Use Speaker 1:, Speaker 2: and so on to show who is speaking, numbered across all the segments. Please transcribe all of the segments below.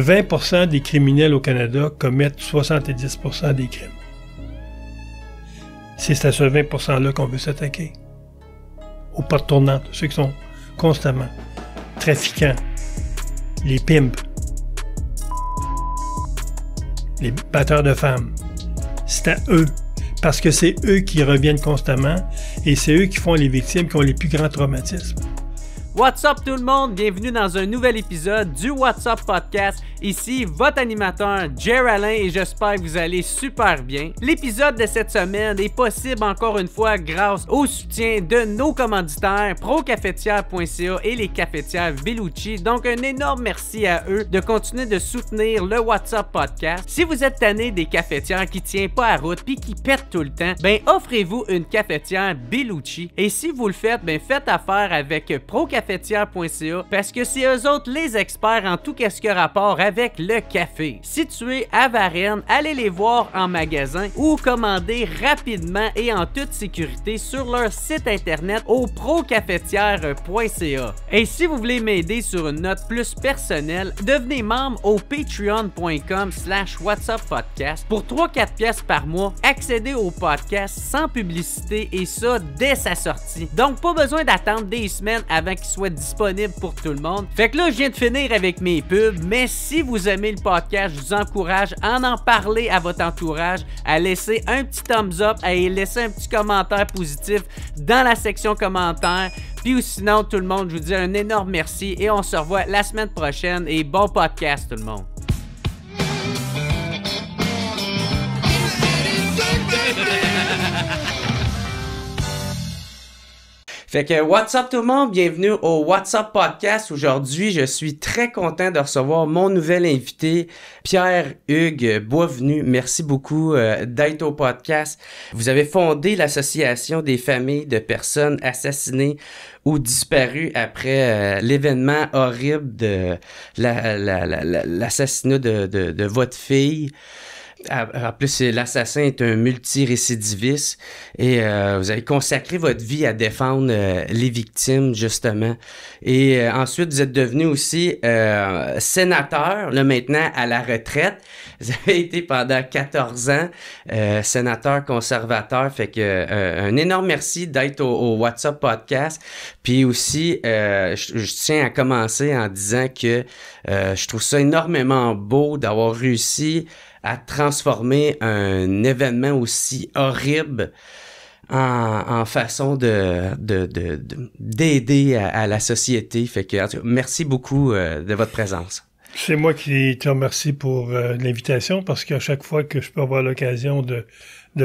Speaker 1: 20% des criminels au Canada commettent 70% des crimes. C'est à ce 20%-là qu'on veut s'attaquer. Aux portes tournantes, ceux qui sont constamment trafiquants, les pimps, les batteurs de femmes. C'est à eux. Parce que c'est eux qui reviennent constamment et c'est eux qui font les victimes, qui ont les plus grands traumatismes.
Speaker 2: What's up tout le monde? Bienvenue dans un nouvel épisode du What's Up Podcast. Ici, votre animateur, Jer Alain, et j'espère que vous allez super bien. L'épisode de cette semaine est possible encore une fois grâce au soutien de nos commanditaires procafetière.ca et les cafetières Vellucci. Donc un énorme merci à eux de continuer de soutenir le What's Up Podcast. Si vous êtes tanné des cafetières qui tiennent pas à route puis qui pètent tout le temps, ben offrez-vous une cafetière Vellucci. Et si vous le faites, ben faites affaire avec procafetière.ca parce que c'est eux autres les experts en tout ce qui a rapport avec le café. Situés à Varennes, allez les voir en magasin ou commander rapidement et en toute sécurité sur leur site internet au procafetière.ca. Et si vous voulez m'aider sur une note plus personnelle, devenez membre au patreon.com/whatsuppodcast. Pour 3-4 pièces par mois, accédez au podcast sans publicité et ça dès sa sortie. Donc pas besoin d'attendre des semaines avant qu'il soit disponible pour tout le monde. Fait que là, je viens de finir avec mes pubs, mais si vous aimez le podcast, je vous encourage à en parler à votre entourage, à laisser un petit thumbs up, à laisser un petit commentaire positif dans la section commentaires. Puis sinon, tout le monde, je vous dis un énorme merci et on se revoit la semaine prochaine et bon podcast tout le monde. Fait que what's up tout le monde, bienvenue au What's Up Podcast. Aujourd'hui, je suis très content de recevoir mon nouvel invité, Pierre-Hugues Boisvenu. Merci beaucoup d'être au podcast. Vous avez fondé l'Association des familles de personnes assassinées ou disparues après l'événement horrible de l'assassinat de votre fille. En plus, l'assassin est un multirécidiviste et vous avez consacré votre vie à défendre les victimes, justement. Et ensuite, vous êtes devenu aussi sénateur, là maintenant à la retraite. Vous avez été pendant 14 ans sénateur conservateur. Fait que un énorme merci d'être au What's Up Podcast. Puis aussi, je tiens à commencer en disant que je trouve ça énormément beau d'avoir réussi à transformer un événement aussi horrible en façon d'aider à la société. Fait que, en tout cas, merci beaucoup de votre présence.
Speaker 1: C'est moi qui te remercie pour l'invitation parce qu'à chaque fois que je peux avoir l'occasion de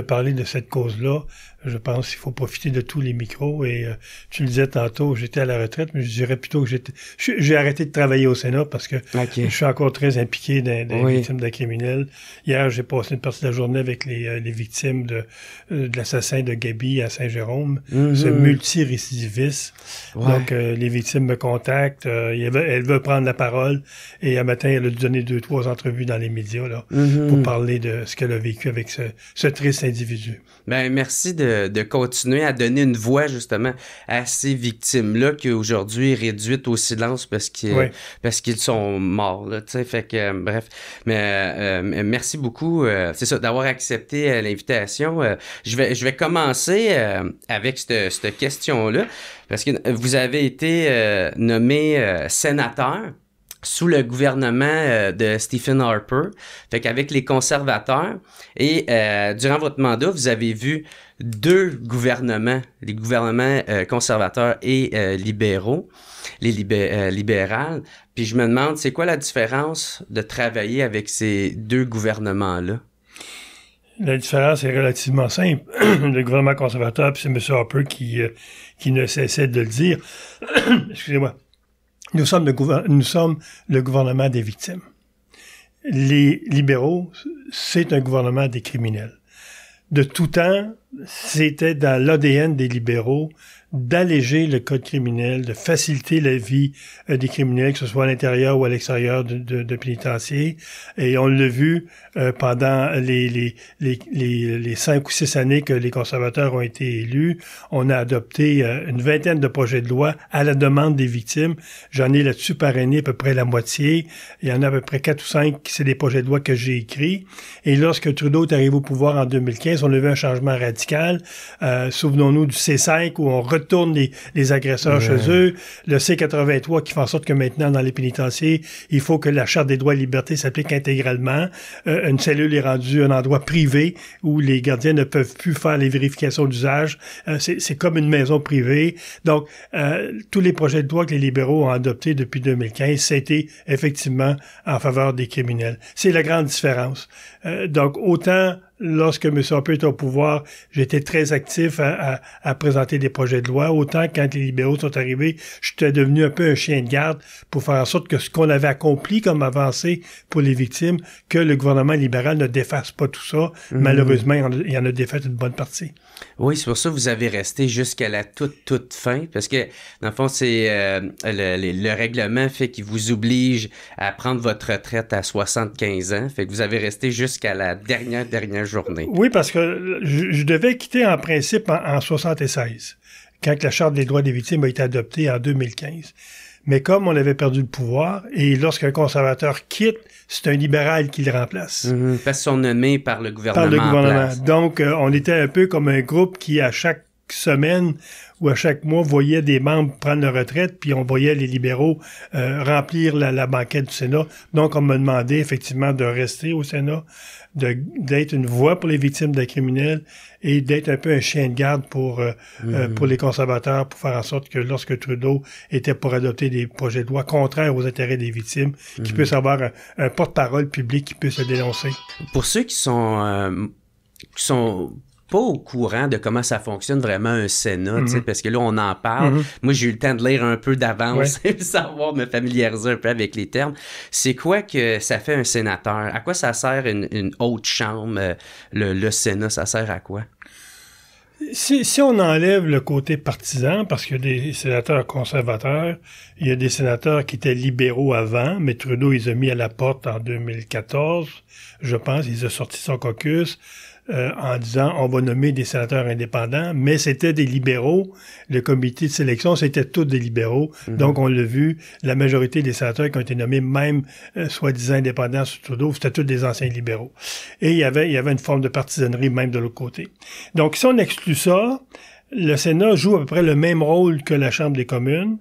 Speaker 1: parler de cette cause-là, je pense qu'il faut profiter de tous les micros et tu le disais tantôt, j'étais à la retraite, mais je dirais plutôt que j'ai arrêté de travailler au Sénat parce que je suis encore très impliqué dans les victimes de criminels. Hier, j'ai passé une partie de la journée avec les victimes de l'assassin de Gaby à Saint-Jérôme, ce multirécidiviste. Donc, les victimes me contactent, elles veulent prendre la parole et un matin, elle a donné 2-3 entrevues dans les médias là, pour parler de ce qu'elle a vécu avec ce triste individu.
Speaker 2: Ben, merci de continuer à donner une voix, justement, à ces victimes-là qui, aujourd'hui, réduites au silence parce qu'ils sont morts, là, tu sais, fait que, bref. Mais, merci beaucoup, c'est ça, d'avoir accepté l'invitation. Je vais commencer avec cette question-là, parce que vous avez été nommé sénateur sous le gouvernement de Stephen Harper, fait qu'avec les conservateurs, et durant votre mandat, vous avez vu deux gouvernements, les gouvernements conservateurs et libéraux, les libérales, puis je me demande, c'est quoi la différence de travailler avec ces deux gouvernements-là?
Speaker 1: La différence est relativement simple. Le gouvernement conservateur, puis c'est M. Harper qui ne cessait de le dire, excusez-moi, nous sommes le gouvernement des victimes. Les libéraux, c'est un gouvernement des criminels. De tout temps, c'était dans l'ADN des libéraux d'alléger le code criminel, de faciliter la vie des criminels, que ce soit à l'intérieur ou à l'extérieur de pénitenciers. Et on l'a vu pendant les 5 ou 6 années que les conservateurs ont été élus. On a adopté une vingtaine de projets de loi à la demande des victimes. J'en ai là-dessus parrainé à peu près la moitié. Il y en a à peu près 4 ou 5, c'est des projets de loi que j'ai écrits. Et lorsque Trudeau est arrivé au pouvoir en 2015, on a vu un changement radical. Souvenons-nous du C5 où on retourne les agresseurs chez eux. Le C83 qui fait en sorte que maintenant, dans les pénitenciers, il faut que la Charte des droits et libertés s'applique intégralement. Une cellule est rendue un endroit privé où les gardiens ne peuvent plus faire les vérifications d'usage. C'est comme une maison privée. Donc, tous les projets de loi que les libéraux ont adoptés depuis 2015, c'était effectivement en faveur des criminels. C'est la grande différence. Donc, autant lorsque M. Harper était au pouvoir, j'étais très actif à présenter des projets de loi. Autant quand les libéraux sont arrivés, j'étais devenu un peu un chien de garde pour faire en sorte que ce qu'on avait accompli comme avancée pour les victimes, que le gouvernement libéral ne défasse pas tout ça. Malheureusement, il y en a défait une bonne partie.
Speaker 2: Oui, c'est pour ça que vous avez resté jusqu'à la toute fin, parce que, dans le fond, c'est le règlement fait qu'il vous oblige à prendre votre retraite à 75 ans, fait que vous avez resté jusqu'à la dernière journée.
Speaker 1: Oui, parce que je devais quitter en principe en 76, quand la Charte des droits des victimes a été adoptée en 2015. Mais comme on avait perdu le pouvoir, et lorsqu'un conservateur quitte, c'est un libéral qui le remplace.
Speaker 2: Parce qu'ils sont nommés par le gouvernement.
Speaker 1: Par le gouvernement. Donc, on était un peu comme un groupe qui, à chaque semaine ou à chaque mois, voyait des membres prendre leur retraite, puis on voyait les libéraux remplir la banquette du Sénat. Donc, on m'a demandé effectivement de rester au Sénat, d'être une voix pour les victimes de criminels et d'être un peu un chien de garde pour les conservateurs, pour faire en sorte que lorsque Trudeau était pour adopter des projets de loi contraires aux intérêts des victimes, qu'il puisse avoir un porte-parole public qui puisse le dénoncer.
Speaker 2: Pour ceux qui sont pas au courant de comment ça fonctionne vraiment un Sénat, tu sais, parce que là, on en parle. Moi, j'ai eu le temps de lire un peu d'avance et savoir me familiariser un peu avec les termes. C'est quoi que ça fait un sénateur? À quoi ça sert une haute chambre? Le Sénat, ça sert à quoi?
Speaker 1: Si on enlève le côté partisan, parce qu'il y a des sénateurs conservateurs, il y a des sénateurs qui étaient libéraux avant, mais Trudeau, ils a mis à la porte en 2014, je pense, ils ont sorti son caucus, en disant on va nommer des sénateurs indépendants, mais c'était des libéraux. Le comité de sélection, c'était tous des libéraux. Donc, on l'a vu, la majorité des sénateurs qui ont été nommés, même soi-disant indépendants sous Trudeau, c'était tous des anciens libéraux. Et il y avait une forme de partisanerie même de l'autre côté. Donc, si on exclut ça, le Sénat joue à peu près le même rôle que la Chambre des communes,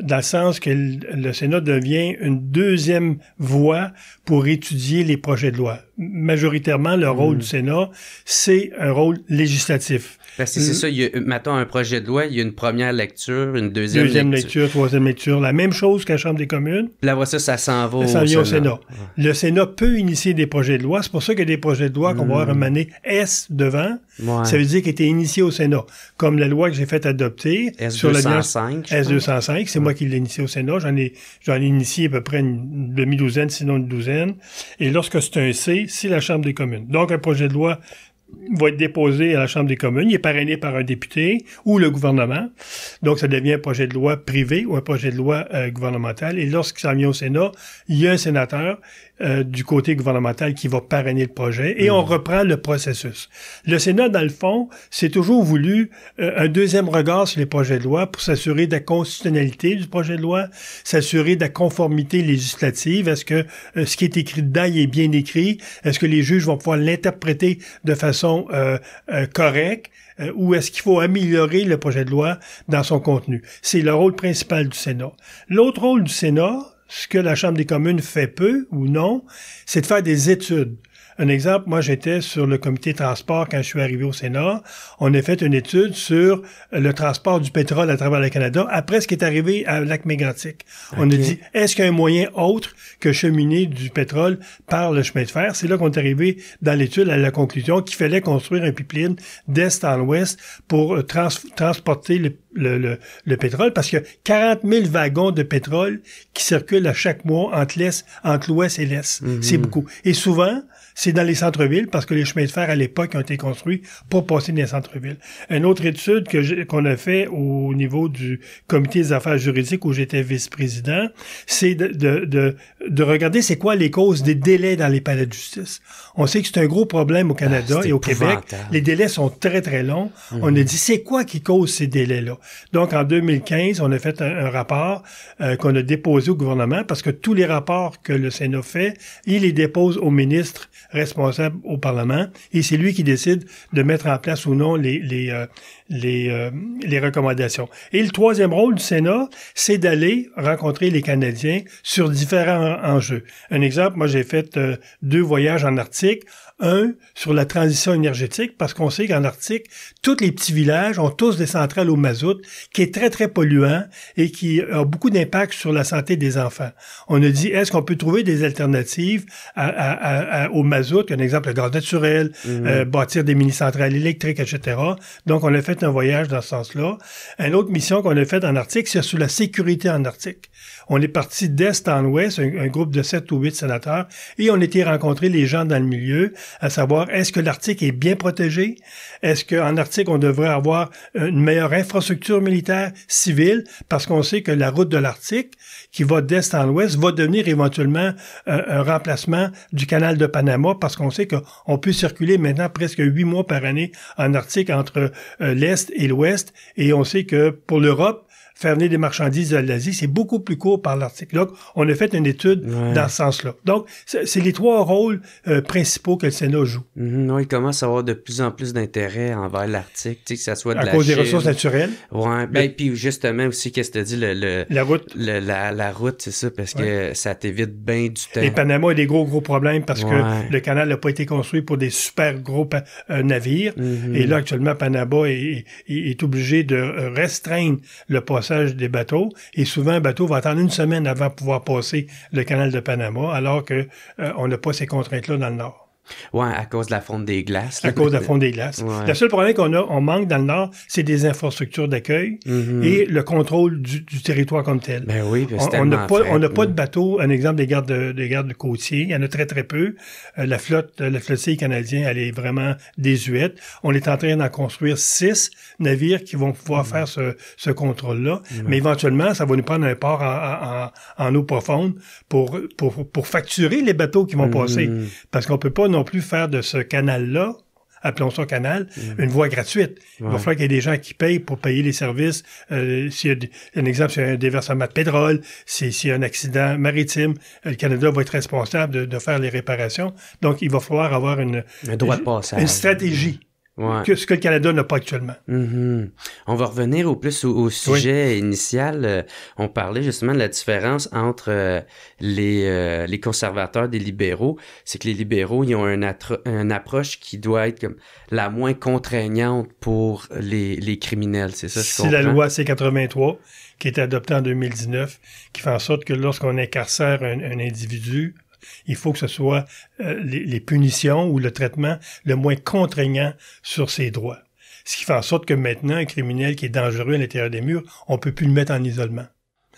Speaker 1: dans le sens que le Sénat devient une deuxième voie pour étudier les projets de loi. Majoritairement, le rôle du Sénat, c'est un rôle législatif.
Speaker 2: Parce que c'est ça, mettons un projet de loi, il y a une première lecture, une deuxième lecture,
Speaker 1: troisième lecture, la même chose qu'à la Chambre des communes.
Speaker 2: Puis là, ça s'en va
Speaker 1: au Sénat. Le Sénat peut initier des projets de loi, c'est pour ça qu'il y a des projets de loi qu'on va avoir un mané S devant, ça veut dire qu'il était initié au Sénat. Comme la loi que j'ai fait adopter sur
Speaker 2: S205,
Speaker 1: S205, c'est moi qui l'ai initié au Sénat, j'en ai initié à peu près une demi-douzaine, sinon une douzaine, et lorsque c'est un C, c'est la Chambre des communes. Donc, un projet de loi va être déposé à la Chambre des communes. Il est parrainé par un député ou le gouvernement. Donc, ça devient un projet de loi privé ou un projet de loi gouvernemental. Et lorsqu'il s'en vient au Sénat, il y a un sénateur du côté gouvernemental qui va parrainer le projet et on reprend le processus. Le Sénat, dans le fond, s'est toujours voulu un deuxième regard sur les projets de loi pour s'assurer de la constitutionnalité du projet de loi, s'assurer de la conformité législative. Est-ce que ce qui est écrit dedans, il est bien écrit? Est-ce que les juges vont pouvoir l'interpréter de façon correcte? Ou est-ce qu'il faut améliorer le projet de loi dans son contenu? C'est le rôle principal du Sénat. L'autre rôle du Sénat, ce que la Chambre des communes fait peu ou non, c'est de faire des études. Un exemple, moi j'étais sur le comité transport quand je suis arrivé au Sénat. On a fait une étude sur le transport du pétrole à travers le Canada après ce qui est arrivé à Lac-Mégantic. On a dit, est-ce qu'il y a un moyen autre que cheminer du pétrole par le chemin de fer? C'est là qu'on est arrivé dans l'étude à la conclusion qu'il fallait construire un pipeline d'est en ouest pour transporter le pétrole, parce qu'il y a 40 000 wagons de pétrole qui circulent à chaque mois entre l'ouest et l'est. C'est beaucoup. Et souvent, c'est dans les centres-villes, parce que les chemins de fer, à l'époque, ont été construits pour passer dans les centres-villes. Une autre étude qu'on a fait au niveau du comité des affaires juridiques, où j'étais vice-président, c'est de regarder c'est quoi les causes des délais dans les palais de justice. On sait que c'est un gros problème au Canada et au Québec. Les délais sont très, très longs. On a dit, c'est quoi qui cause ces délais-là? Donc, en 2015, on a fait un rapport qu'on a déposé au gouvernement, parce que tous les rapports que le Sénat fait, il les dépose au ministre responsable au Parlement, et c'est lui qui décide de mettre en place ou non les recommandations. Et le troisième rôle du Sénat, c'est d'aller rencontrer les Canadiens sur différents enjeux. Un exemple, moi j'ai fait 2 voyages en Arctique. Un, sur la transition énergétique, parce qu'on sait qu'en Arctique, tous les petits villages ont tous des centrales au mazout, qui est très, très polluant et qui a beaucoup d'impact sur la santé des enfants. On a dit, est-ce qu'on peut trouver des alternatives au mazout, un exemple, le gaz naturel, bâtir des mini-centrales électriques, etc. Donc, on a fait un voyage dans ce sens-là. Une autre mission qu'on a faite en Arctique, c'est sur la sécurité en Arctique. On est parti d'est en ouest, un groupe de 7 ou 8 sénateurs, et on était rencontrer les gens dans le milieu, à savoir, est-ce que l'Arctique est bien protégé? Est-ce qu'en Arctique, on devrait avoir une meilleure infrastructure militaire civile? Parce qu'on sait que la route de l'Arctique, qui va d'est en ouest, va devenir éventuellement un remplacement du canal de Panama, parce qu'on sait qu'on peut circuler maintenant presque 8 mois par année en Arctique entre l'Est et l'Ouest, et on sait que pour l'Europe, faire venir des marchandises de l'Asie, c'est beaucoup plus court par l'Arctique. Donc, on a fait une étude dans ce sens-là. Donc, c'est les 3 rôles principaux que le Sénat joue.
Speaker 3: Non, il commence à avoir de plus en plus d'intérêt envers l'Arctique, tu sais, que ça soit de
Speaker 1: à
Speaker 3: la
Speaker 1: cause
Speaker 3: Chine.
Speaker 1: des ressources naturelles.
Speaker 3: Ouais, ben puis justement aussi, qu'est-ce que tu as dit,
Speaker 1: la route.
Speaker 3: La route, c'est ça, parce que ça t'évite bien du temps.
Speaker 1: Et Panama a des gros problèmes parce que le canal n'a pas été construit pour des super gros navires. Et là, actuellement, Panama est obligé de restreindre le passage des bateaux, et souvent un bateau va attendre une semaine avant de pouvoir passer le canal de Panama, alors que on n'a pas ces contraintes-là dans le Nord.
Speaker 3: Ouais, à cause de la fonte des glaces. Là.
Speaker 1: À cause de la fonte des glaces. Ouais. Le seul problème on manque dans le Nord, c'est des infrastructures d'accueil et le contrôle du territoire comme tel.
Speaker 3: Ben oui,
Speaker 1: on n'a pas de bateau. Un exemple des gardes côtiers, il y en a très très peu. La flottille canadienne, elle est vraiment désuète. On est en train d'en construire 6 navires qui vont pouvoir faire ce contrôle-là. Mais éventuellement, ça va nous prendre un port en eau profonde pour facturer les bateaux qui vont passer, parce qu'on peut pas non plus faire de ce canal-là, appelons ça canal, une voie gratuite. Il va falloir qu'il y ait des gens qui payent pour payer les services. S'il y a un exemple, s'il y a un déversement de pétrole, s'il y a un accident maritime, le Canada va être responsable de faire les réparations. Donc, il va falloir avoir un droit de passage, une stratégie. Ce que le Canada n'a pas actuellement.
Speaker 3: On va revenir au sujet initial. On parlait justement de la différence entre les conservateurs des libéraux. C'est que les libéraux, ils ont une approche qui doit être comme la moins contraignante pour les criminels. C'est ça, je comprends?
Speaker 1: C'est la loi C-83 qui a été adoptée en 2019, qui fait en sorte que lorsqu'on incarcère un individu, il faut que ce soit les punitions ou le traitement le moins contraignant sur ses droits. Ce qui fait en sorte que maintenant, un criminel qui est dangereux à l'intérieur des murs, on peut plus le mettre en isolement.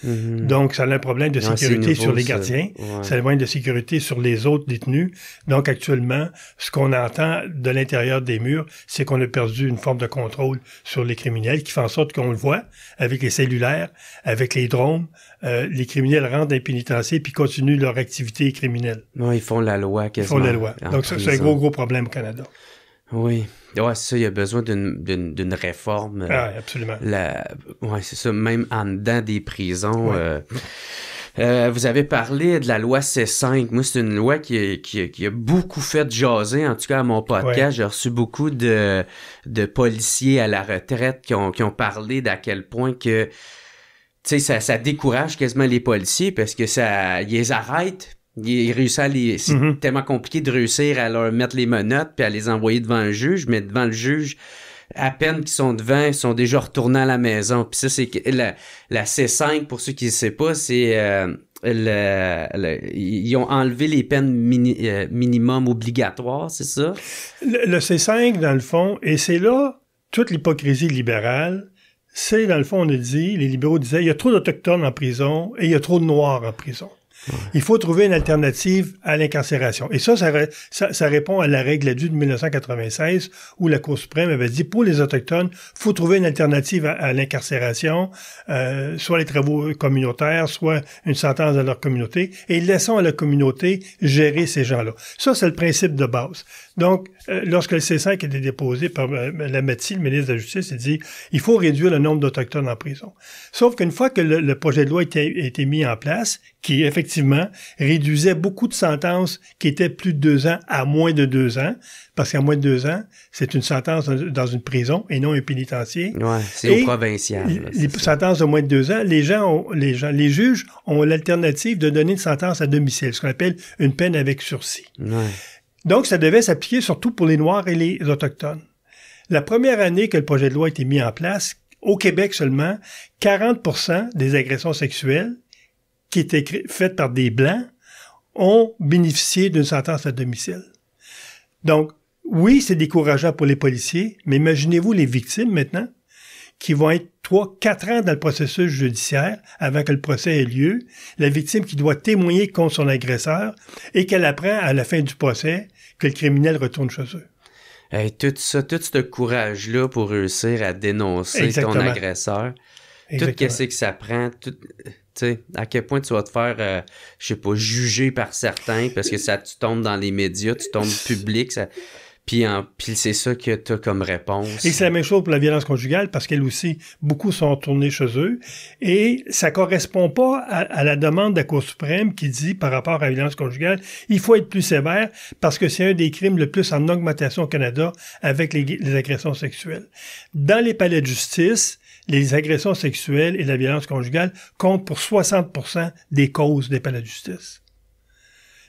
Speaker 1: Donc, ça a un problème de sécurité sur les gardiens, ça a un problème de sécurité sur les autres détenus. Donc, actuellement, ce qu'on entend de l'intérieur des murs, c'est qu'on a perdu une forme de contrôle sur les criminels, qui fait en sorte qu'on le voit avec les cellulaires, avec les drones, les criminels rentrent dans les pénitenciers puis continuent leur activité criminelle.
Speaker 3: Ils font la loi quasiment.
Speaker 1: Ils font la loi. Donc, c'est un gros problème au Canada.
Speaker 3: Oui. Ouais, c'est ça, il y a besoin d'une réforme.
Speaker 1: Absolument.
Speaker 3: C'est ça, même en dedans des prisons. Vous avez parlé de la loi C5. Moi, c'est une loi qui a beaucoup fait jaser, en tout cas à mon podcast. J'ai reçu beaucoup de policiers à la retraite qui ont parlé d'à quel point que, tu sais, ça décourage quasiment les policiers parce que ils les arrêtent. Ils réussissent c'est tellement compliqué de réussir à leur mettre les menottes puis à les envoyer devant un juge, mais devant le juge, à peine qu'ils sont devant, ils sont déjà retournés à la maison. Puis ça, c'est la C5, pour ceux qui ne savent pas, c'est ils ont enlevé les peines minimum obligatoires, c'est ça?
Speaker 1: Le C5, dans le fond, et c'est là toute l'hypocrisie libérale, c'est, dans le fond, on a dit, les libéraux disaient, il y a trop d'Autochtones en prison et il y a trop de Noirs en prison. Il faut trouver une alternative à l'incarcération. Et ça répond à la règle ADU de 1996 où la Cour suprême avait dit pour les Autochtones, faut trouver une alternative à l'incarcération, soit les travaux communautaires, soit une sentence dans leur communauté, et laissons à la communauté gérer ces gens-là. Ça, c'est le principe de base. Donc, lorsque le C5 a été déposé par Lametti, le ministre de la Justice, il dit il faut réduire le nombre d'Autochtones en prison. Sauf qu'une fois que le projet de loi a été mis en place, qui effectivement réduisait beaucoup de sentences qui étaient plus de 2 ans à moins de 2 ans, parce qu'à moins de 2 ans, c'est une sentence dans une prison et non un pénitencier.
Speaker 3: Ouais, c'est au provincial. Là,
Speaker 1: les sentences de moins de 2 ans, les juges ont l'alternative de donner une sentence à domicile, ce qu'on appelle une peine avec sursis.
Speaker 3: Ouais.
Speaker 1: Donc, ça devait s'appliquer surtout pour les Noirs et les Autochtones. La première année que le projet de loi a été mis en place, au Québec seulement, 40% des agressions sexuelles qui étaient faites par des Blancs ont bénéficié d'une sentence à domicile. Donc, oui, c'est décourageant pour les policiers, mais imaginez-vous les victimes maintenant qui vont être 3-4 ans dans le processus judiciaire avant que le procès ait lieu, la victime qui doit témoigner contre son agresseur et qu'elle apprend à la fin du procès que le criminel retourne chez eux.
Speaker 3: Hey, tout ce courage-là pour réussir à dénoncer
Speaker 1: Exactement.
Speaker 3: ton agresseur, tout qu'est-ce que ça prend, tout, tu sais, à quel point tu vas te faire, je sais pas, juger par certains parce que ça, tu tombes dans les médias, tu tombes public, ça... Puis c'est ça que tu as comme réponse.
Speaker 1: Et c'est la même chose pour la violence conjugale, parce qu'elle aussi, beaucoup sont retournés chez eux. Et ça correspond pas à la demande de la Cour suprême qui dit, par rapport à la violence conjugale, il faut être plus sévère parce que c'est un des crimes le plus en augmentation au Canada avec les agressions sexuelles. Dans les palais de justice, les agressions sexuelles et la violence conjugale comptent pour 60% des causes des palais de justice.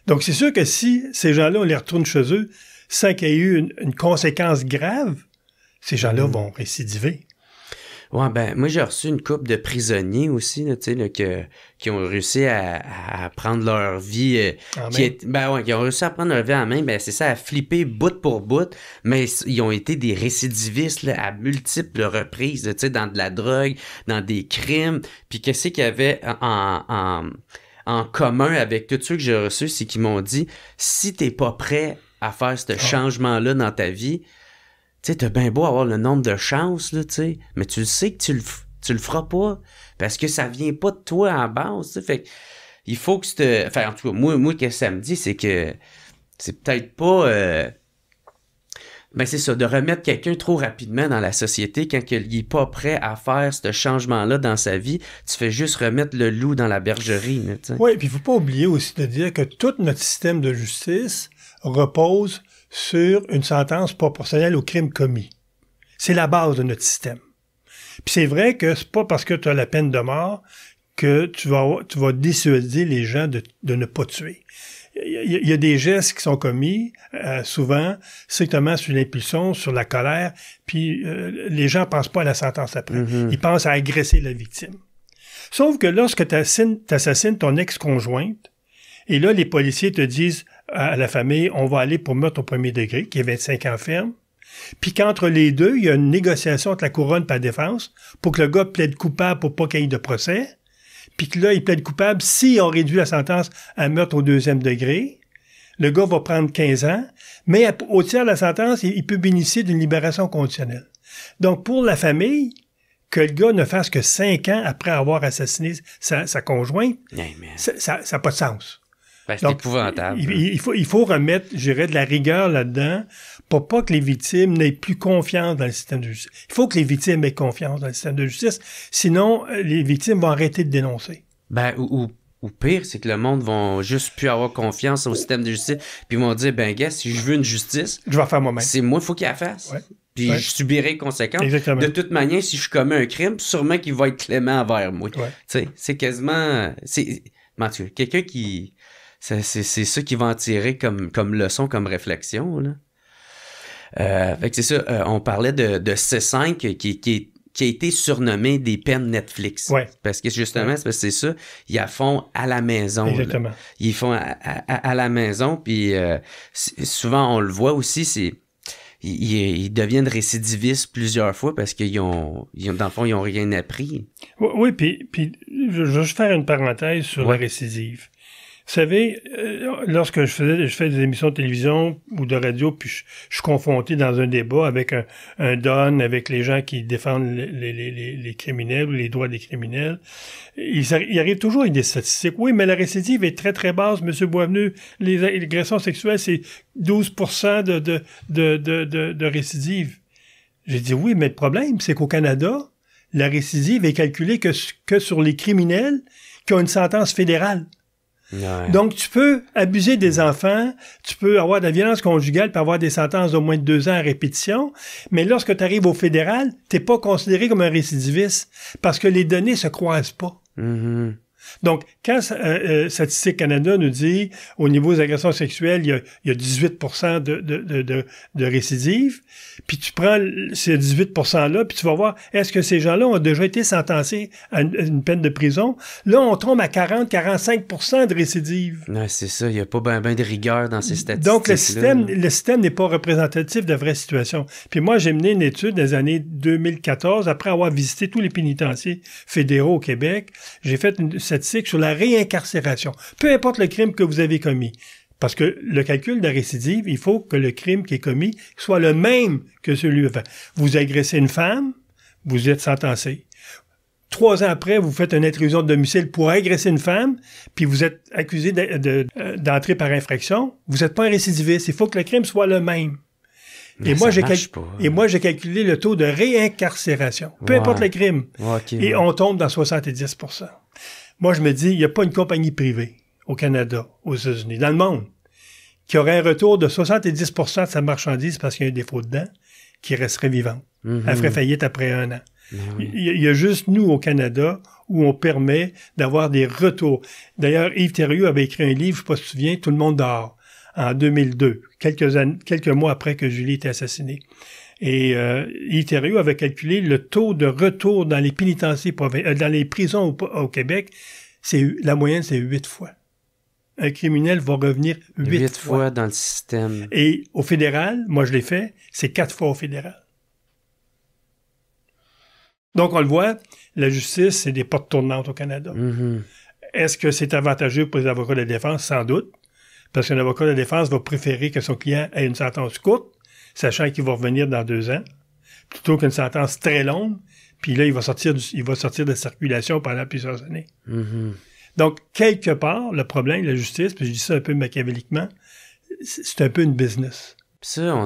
Speaker 1: Donc c'est sûr que si ces gens-là, on les retourne chez eux, sans qu'il y ait eu une conséquence grave, ces gens-là vont récidiver.
Speaker 3: Ouais, ben moi j'ai reçu une couple de prisonniers aussi, là, tu sais, qui ont réussi à prendre leur vie, qui ont réussi à prendre leur vie en main, ben c'est ça, à flipper bout pour bout, mais ils ont été des récidivistes là, à multiples reprises, tu sais, dans de la drogue, dans des crimes, puis qu'est-ce qu'il y avait en commun avec tous ceux que j'ai reçus, c'est qu'ils m'ont dit, si t'es pas prêt à faire ce changement-là dans ta vie, tu sais, t'as bien beau avoir le nombre de chances, là, tu sais, mais tu le sais que tu le feras pas, parce que ça vient pas de toi en base, tu sais, fait il faut que enfin, en tout cas, moi, qu'est-ce que ça me dit, c'est que c'est peut-être pas, ben c'est ça, de remettre quelqu'un trop rapidement dans la société quand il est pas prêt à faire ce changement-là dans sa vie, tu fais juste remettre le loup dans la bergerie, tu sais.
Speaker 1: Oui, puis il faut pas oublier aussi de dire que tout notre système de justice repose sur une sentence proportionnelle au crime commis. C'est la base de notre système. Puis c'est vrai que c'est pas parce que tu as la peine de mort que tu vas dissuader les gens de ne pas tuer. Il y a des gestes qui sont commis, souvent, strictement sur l'impulsion, sur la colère, puis les gens pensent pas à la sentence après. Mm-hmm. Ils pensent à agresser la victime. Sauf que lorsque tu assassines ton ex-conjointe, et là, les policiers te disent à la famille, on va aller pour meurtre au premier degré, qui est 25 ans ferme. Puis qu'entre les deux, il y a une négociation entre la couronne et la défense pour que le gars plaide coupable pour pas qu'il y ait de procès. Puis que là, il plaide coupable si on réduit la sentence à meurtre au deuxième degré. Le gars va prendre 15 ans, mais au tiers de la sentence, il peut bénéficier d'une libération conditionnelle. Donc, pour la famille, que le gars ne fasse que 5 ans après avoir assassiné sa conjointe, ça n'a pas de sens.
Speaker 3: Ben, c'est épouvantable.
Speaker 1: Il faut remettre, je dirais, de la rigueur là-dedans pour pas que les victimes n'aient plus confiance dans le système de justice. Il faut que les victimes aient confiance dans le système de justice, sinon les victimes vont arrêter de dénoncer.
Speaker 3: Ben, ou pire, c'est que le monde va juste plus avoir confiance au système de justice, puis ils vont dire, ben gars, si je veux une justice,
Speaker 1: je vais faire moi-même.
Speaker 3: C'est moi, il faut qu'il la fasse. Ouais. Puis je subirai les conséquences.
Speaker 1: Exactement.
Speaker 3: De toute manière, si je commets un crime, sûrement qu'il va être clément envers moi. Ouais. Tu sais, c'est quasiment... En tout cas, quelqu'un qui... C'est ça qui va en tirer comme leçon, comme réflexion, là. Fait que c'est ça, on parlait de C5 qui a été surnommé des peines Netflix.
Speaker 1: Ouais.
Speaker 3: Parce que justement, c'est ça, ils la font à la maison.
Speaker 1: Exactement.
Speaker 3: Là. Ils font à la maison, puis souvent on le voit aussi, ils deviennent récidivistes plusieurs fois parce qu'ils dans le fond, ils n'ont rien appris.
Speaker 1: Oui, puis je vais juste faire une parenthèse sur la récidive. Vous savez, lorsque je fais des émissions de télévision ou de radio, puis je suis confronté dans un débat avec un don, avec les gens qui défendent les criminels ou les droits des criminels, il arrive toujours avec des statistiques. Oui, mais la récidive est très, très basse, M. Boisvenu. Les agressions sexuelles, c'est 12% de récidive. J'ai dit oui, mais le problème, c'est qu'au Canada, la récidive est calculée que sur les criminels qui ont une sentence fédérale.
Speaker 3: Ouais.
Speaker 1: Donc, tu peux abuser des enfants, tu peux avoir de la violence conjugale, puis avoir des sentences d'au moins de 2 ans à répétition, mais lorsque tu arrives au fédéral, t'es pas considéré comme un récidiviste parce que les données se croisent pas.
Speaker 3: Mm-hmm.
Speaker 1: Donc, quand Statistique Canada nous dit, au niveau des agressions sexuelles, il y a 18% de récidives, puis tu prends ces 18%-là, puis tu vas voir, est-ce que ces gens-là ont déjà été sentencés à une peine de prison? Là, on tombe à 40-45% de récidives.
Speaker 3: Ouais, c'est ça, il n'y a pas ben de rigueur dans ces statistiques.
Speaker 1: Donc, le système n'est pas représentatif de vraies situations. Puis moi, j'ai mené une étude dans les années 2014, après avoir visité tous les pénitenciers fédéraux au Québec. J'ai fait une statistique sur la réincarcération. Peu importe le crime que vous avez commis. Parce que le calcul de la récidive, il faut que le crime qui est commis soit le même que celui avant. Vous agressez une femme, vous êtes sentencé. 3 ans après, vous faites une intrusion de domicile pour agresser une femme, puis vous êtes accusé d'entrer par infraction. Vous n'êtes pas un récidiviste. Il faut que le crime soit le même.
Speaker 3: Mais
Speaker 1: et moi, j'ai calculé le taux de réincarcération. Peu importe le crime. Et on tombe dans 70%. Moi, je me dis, il n'y a pas une compagnie privée au Canada, aux États-Unis, dans le monde, qui aurait un retour de 70% de sa marchandise parce qu'il y a un défaut dedans, qui resterait vivante. Elle ferait faillite après 1 an. Il y a juste nous, au Canada, où on permet d'avoir des retours. D'ailleurs, Yves Thériault avait écrit un livre, je ne sais pas si tu te souviens, Tout le monde dehors, en 2002, quelques mois après que Julie était assassinée. Et Yves Thériault avait calculé le taux de retour dans les pénitenciers, dans les prisons au Québec, la moyenne, c'est 8 fois. Un criminel va revenir 8
Speaker 3: fois dans le système.
Speaker 1: Et au fédéral, moi je l'ai fait, c'est 4 fois au fédéral. Donc on le voit, la justice, c'est des portes tournantes au Canada.
Speaker 3: Mm-hmm.
Speaker 1: Est-ce que c'est avantageux pour les avocats de défense? Sans doute. Parce qu'un avocat de défense va préférer que son client ait une sentence courte, sachant qu'il va revenir dans 2 ans, plutôt qu'une sentence très longue, puis là, il va sortir de circulation pendant plusieurs années.
Speaker 3: Mm-hmm.
Speaker 1: Donc, quelque part, le problème de la justice, puis je dis ça un peu machiavéliquement, c'est un peu une business.
Speaker 3: Ça,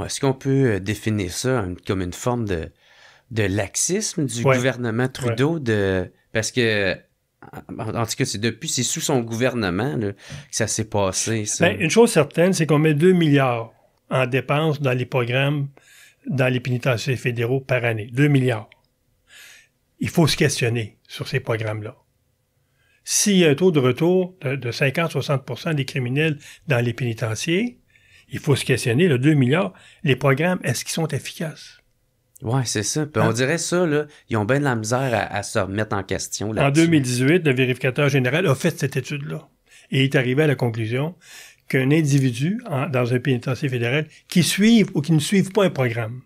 Speaker 3: est-ce qu'on peut définir ça comme une forme de laxisme du gouvernement Trudeau? Parce que, en tout cas, c'est sous son gouvernement là, que ça s'est passé. Ça.
Speaker 1: Une chose certaine, c'est qu'on met 2 milliards en dépenses dans les programmes, dans les pénitenciers fédéraux par année. 2 milliards. Il faut se questionner sur ces programmes-là. S'il y a un taux de retour de 50-60% des criminels dans les pénitenciers, il faut se questionner, le 2 milliards, les programmes, est-ce qu'ils sont efficaces?
Speaker 3: Oui, c'est ça. Puis on dirait ça, là, ils ont bien de la misère à se remettre en question là-dessus.
Speaker 1: En 2018, le vérificateur général a fait cette étude-là. Et il est arrivé à la conclusion qu'un individu dans un pénitencier fédéral qui suive ou qui ne suive pas un programme,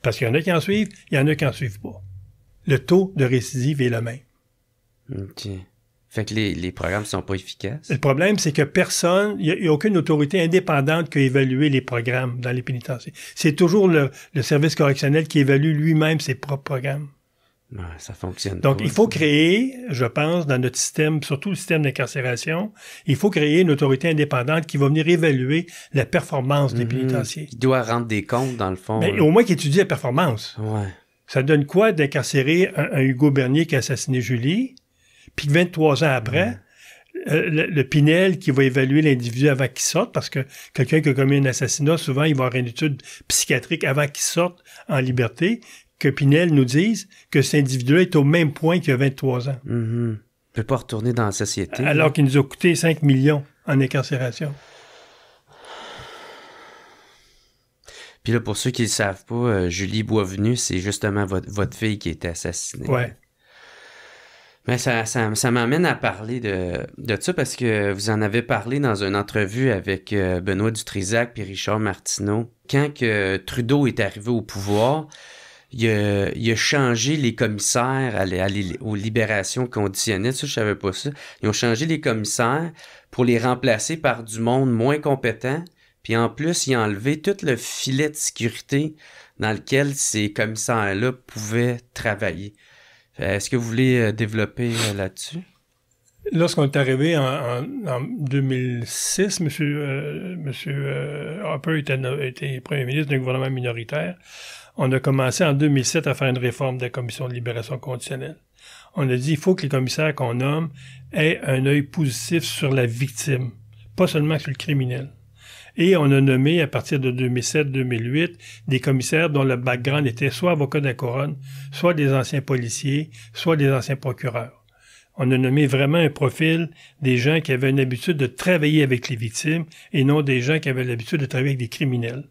Speaker 1: parce qu'il y en a qui en suivent, il y en a qui en suivent pas, le taux de récidive est le même.
Speaker 3: OK. Fait que les programmes sont pas efficaces.
Speaker 1: Le problème, c'est que personne, il n'y a aucune autorité indépendante qui a évalué les programmes dans les pénitenciers. C'est toujours le service correctionnel qui évalue lui-même ses propres programmes.
Speaker 3: Ouais, ça fonctionne.
Speaker 1: Donc,
Speaker 3: pas,
Speaker 1: il faut
Speaker 3: ça.
Speaker 1: créer, je pense, dans notre système, surtout le système d'incarcération, il faut créer une autorité indépendante qui va venir évaluer la performance des pénitenciers.
Speaker 3: Il doit rendre des comptes, dans le fond.
Speaker 1: Mais au moins qu'il étudie la performance.
Speaker 3: Ouais.
Speaker 1: Ça donne quoi d'incarcérer un Hugo Bernier qui a assassiné Julie, puis 23 ans après, le Pinel qui va évaluer l'individu avant qu'il sorte, parce que quelqu'un qui a commis un assassinat, souvent, il va avoir une étude psychiatrique avant qu'il sorte en liberté, que Pinel nous dise que cet individu-là est au même point qu'il y a 23 ans.
Speaker 3: Mm-hmm. Il peut pas retourner dans la société.
Speaker 1: Alors qu'il nous a coûté 5 millions en incarcération.
Speaker 3: Puis là, pour ceux qui ne le savent pas, Julie Boisvenu, c'est justement votre fille qui a été assassinée.
Speaker 1: Ouais.
Speaker 3: Mais ça m'amène à parler de ça parce que vous en avez parlé dans une entrevue avec Benoît Dutrisac puis Richard Martineau. Quand que Trudeau est arrivé au pouvoir, il a changé les commissaires aux libérations conditionnelles. Ça, je savais pas ça. Ils ont changé les commissaires pour les remplacer par du monde moins compétent. Puis en plus, il a enlevé tout le filet de sécurité dans lequel ces commissaires-là pouvaient travailler. Est-ce que vous voulez développer là-dessus?
Speaker 1: Lorsqu'on est arrivé en 2006, M. Harper était premier ministre d'un gouvernement minoritaire. On a commencé en 2007 à faire une réforme de la Commission de libération conditionnelle. On a dit il faut que les commissaires qu'on nomme aient un œil positif sur la victime, pas seulement sur le criminel. Et on a nommé, à partir de 2007-2008, des commissaires dont le background était soit avocat de la couronne, soit des anciens policiers, soit des anciens procureurs. On a nommé vraiment un profil des gens qui avaient une habitude de travailler avec les victimes et non des gens qui avaient l'habitude de travailler avec des criminels.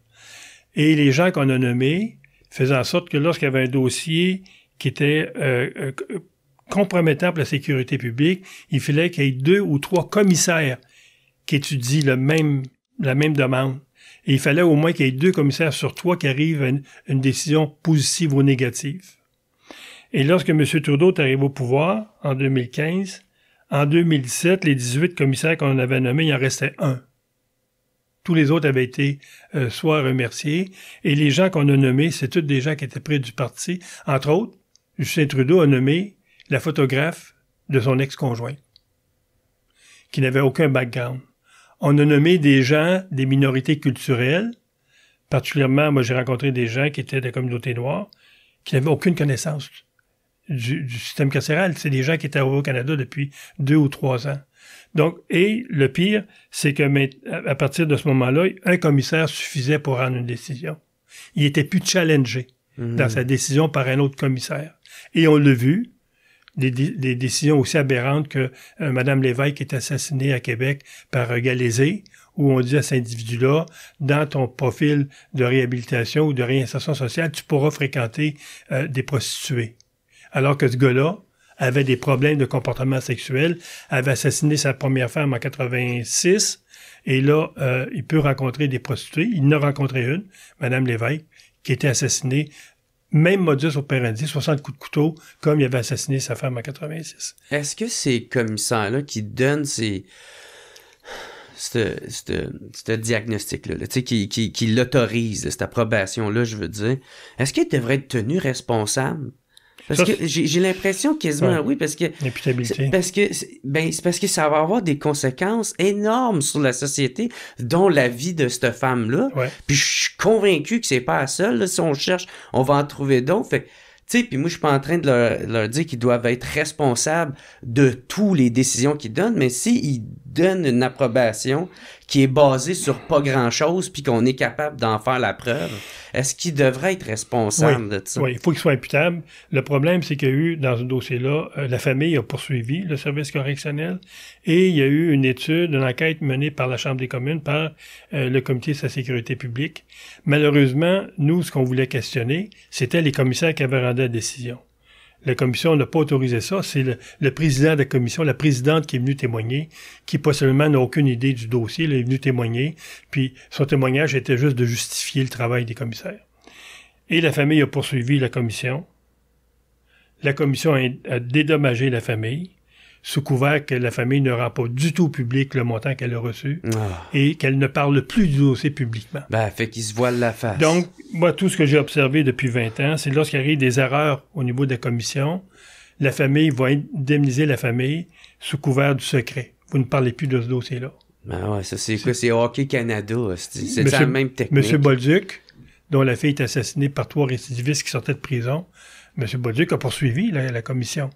Speaker 1: Et les gens qu'on a nommés faisaient en sorte que lorsqu'il y avait un dossier qui était compromettant pour la sécurité publique, il fallait qu'il y ait 2 ou 3 commissaires qui étudient la même demande. Et il fallait au moins qu'il y ait 2 commissaires sur 3 qui arrivent à une décision positive ou négative. Et lorsque M. Trudeau est arrivé au pouvoir, en 2015, en 2017, les 18 commissaires qu'on avait nommés, il en restait 1. Tous les autres avaient été soit remerciés. Et les gens qu'on a nommés, c'est tous des gens qui étaient près du parti. Entre autres, Justin Trudeau a nommé la photographe de son ex-conjoint, qui n'avait aucun background. On a nommé des gens des minorités culturelles. Particulièrement, moi, j'ai rencontré des gens qui étaient de la communauté noire, qui n'avaient aucune connaissance du système carcéral. C'est des gens qui étaient arrivés au Canada depuis 2 ou 3 ans. Donc, et le pire, c'est que à partir de ce moment-là, un commissaire suffisait pour rendre une décision. Il était plus challengé dans sa décision par un autre commissaire. Et on l'a vu, des décisions aussi aberrantes que Mme Lévesque est assassinée à Québec par Galézé, où on dit à cet individu-là, dans ton profil de réhabilitation ou de réinsertion sociale, tu pourras fréquenter des prostituées. Alors que ce gars-là avait des problèmes de comportement sexuel, avait assassiné sa première femme en 86, et là, il peut rencontrer des prostituées. Il en a rencontré une, Mme Lévesque, qui était assassinée, même modus operandi, 60 coups de couteau, comme il avait assassiné sa femme en 86.
Speaker 3: Est-ce que ces commissaires-là qui donnent ce diagnostic-là, tu sais, qui l'autorise, cette approbation-là, je veux dire, est-ce qu'ils devraient être tenus responsables? Parce que j'ai l'impression quasiment, oui, parce que c'est parce que ça va avoir des conséquences énormes sur la société, dont la vie de cette femme-là. Ouais. Puis je suis convaincu que c'est pas la seule. Là, si on cherche, on va en trouver d'autres. Fait, tu sais, puis moi je suis pas en train de leur dire qu'ils doivent être responsables de toutes les décisions qu'ils donnent, mais s'ils donnent une approbation qui est basée sur pas grand-chose, puis qu'on est capable d'en faire la preuve, est-ce qu'ils devraient être responsables de ça?
Speaker 1: Oui, il faut qu'ils soient imputables. Le problème, c'est qu'il y a eu, dans ce dossier-là, la famille a poursuivi le service correctionnel et il y a eu une étude, une enquête menée par la Chambre des communes, par le Comité de la sécurité publique. Malheureusement, nous, ce qu'on voulait questionner, c'était les commissaires qui avaient rendu la décision. La commission n'a pas autorisé ça. C'est le président de la commission, la présidente qui est venue témoigner, qui possiblement n'a aucune idée du dossier. Elle est venue témoigner, puis son témoignage était juste de justifier le travail des commissaires. Et la famille a poursuivi la commission. La commission a dédommagé la famille, sous couvert que la famille ne rend pas du tout public le montant qu'elle a reçu et qu'elle ne parle plus du dossier publiquement.
Speaker 3: Ben, fait qu'ils se voilent la face.
Speaker 1: Donc, moi, tout ce que j'ai observé depuis 20 ans, c'est lorsqu'il arrive des erreurs au niveau de la commission, la famille va indemniser la famille sous couvert du secret. Vous ne parlez plus de ce dossier-là.
Speaker 3: Ben ouais, ça c'est quoi? C'est Hockey Canada. C'est la même technique.
Speaker 1: M. Bolduc, dont la fille est assassinée par 3 récidivistes qui sortaient de prison, M. Bolduc a poursuivi la commission.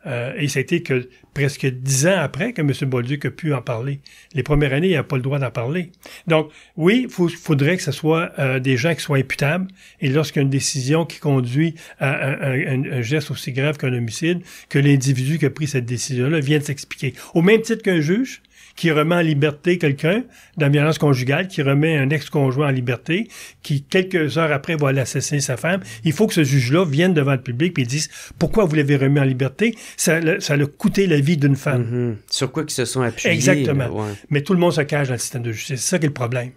Speaker 1: Et ça a été que presque 10 ans après que M. Bolduc a pu en parler. Les premières années, il n'a pas le droit d'en parler. Donc, oui, faudrait que ce soit des gens qui soient imputables. Et lorsqu'il y a une décision qui conduit à un geste aussi grave qu'un homicide, que l'individu qui a pris cette décision-là vienne s'expliquer. Au même titre qu'un juge qui remet en liberté quelqu'un dans la violence conjugale, qui remet un ex-conjoint en liberté, qui, quelques heures après, va aller assassiner sa femme, il faut que ce juge-là vienne devant le public et dise « Pourquoi vous l'avez remis en liberté? Ça l'a coûté la vie d'une femme.
Speaker 3: Sur quoi qu'ils se sont appuyés.
Speaker 1: Exactement.
Speaker 3: Là, ouais.
Speaker 1: Mais tout le monde se cache dans le système de justice. C'est ça qui est le problème.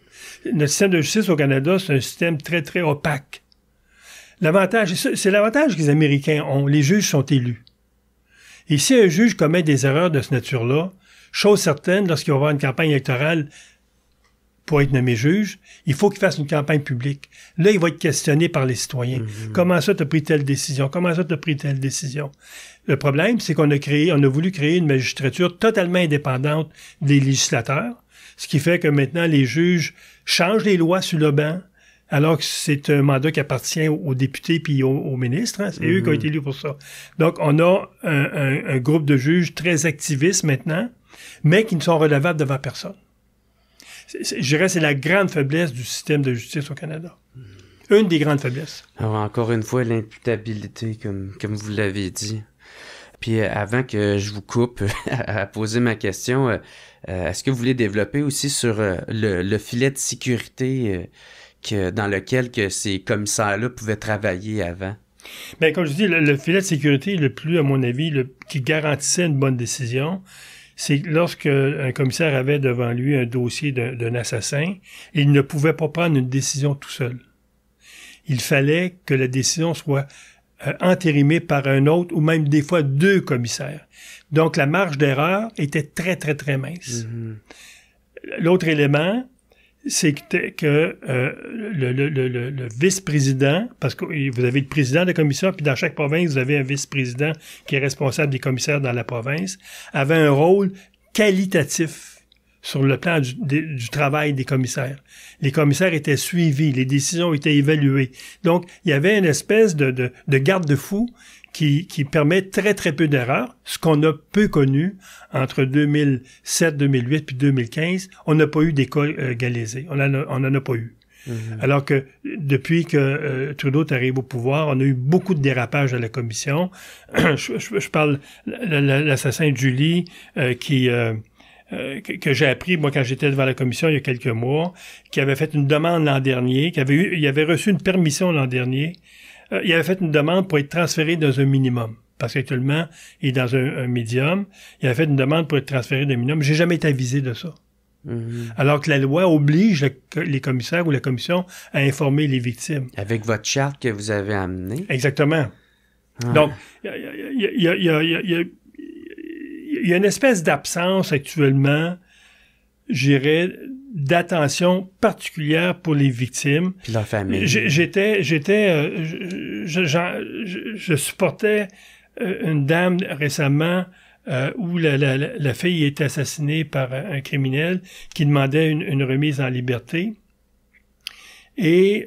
Speaker 1: Notre système de justice au Canada, c'est un système très, très opaque. L'avantage, c'est l'avantage que les Américains ont. Les juges sont élus. Et si un juge commet des erreurs de cette nature-là, chose certaine, lorsqu'il va y avoir une campagne électorale pour être nommé juge, il faut qu'il fasse une campagne publique. Là, il va être questionné par les citoyens. Comment ça, t'as pris telle décision? Comment ça, t'as pris telle décision? Le problème, c'est qu'on a voulu créer une magistrature totalement indépendante des législateurs, ce qui fait que maintenant, les juges changent les lois sur le banc, alors que c'est un mandat qui appartient aux députés puis aux ministres. Hein? C'est eux qui ont été élus pour ça. Donc, on a un groupe de juges très activistes maintenant, mais qui ne sont redevables devant personne. Je dirais que c'est la grande faiblesse du système de justice au Canada. Une des grandes faiblesses.
Speaker 3: Alors, encore une fois, l'imputabilité, comme vous l'avez dit. Puis avant que je vous coupe à poser ma question, est-ce que vous voulez développer aussi sur le filet de sécurité dans lequel que ces commissaires-là pouvaient travailler avant?
Speaker 1: Bien, comme je dis, le filet de sécurité le plus, à mon avis, qui garantissait une bonne décision, c'est lorsque un commissaire avait devant lui un dossier d'un assassin, il ne pouvait pas prendre une décision tout seul. Il fallait que la décision soit entérimée par un autre ou même des fois 2 commissaires. Donc, la marge d'erreur était très, très, très mince. L'autre élément, c'est que le vice-président, parce que vous avez le président de la commission, puis dans chaque province, vous avez un vice-président qui est responsable des commissaires dans la province, avait un rôle qualitatif sur le plan du travail des commissaires. Les commissaires étaient suivis, les décisions étaient évaluées. Donc, il y avait une espèce de garde-fou qui permet très, très peu d'erreurs, ce qu'on a peu connu entre 2007, 2008 puis 2015. On n'a pas eu d'école galaisée. On en a pas eu. Alors que depuis que Trudeau arrive au pouvoir, on a eu beaucoup de dérapages à la commission. je parle l'assassin de Julie que j'ai appris, moi, quand j'étais devant la commission il y a quelques mois, qui avait fait une demande l'an dernier, il avait reçu une permission l'an dernier. Il avait fait une demande pour être transféré dans un minimum. Parce qu'actuellement, il est dans un médium. Il avait fait une demande pour être transféré d'un minimum. J'ai jamais été avisé de ça. Alors que la loi oblige les commissaires ou la commission à informer les victimes.
Speaker 3: Avec votre charte que vous avez amenée.
Speaker 1: Exactement. Donc, il y a une espèce d'absence actuellement, je dirais, d'attention particulière pour les victimes.
Speaker 3: Puis leur famille.
Speaker 1: Je supportais une dame récemment où la fille était assassinée par un criminel qui demandait une remise en liberté. Et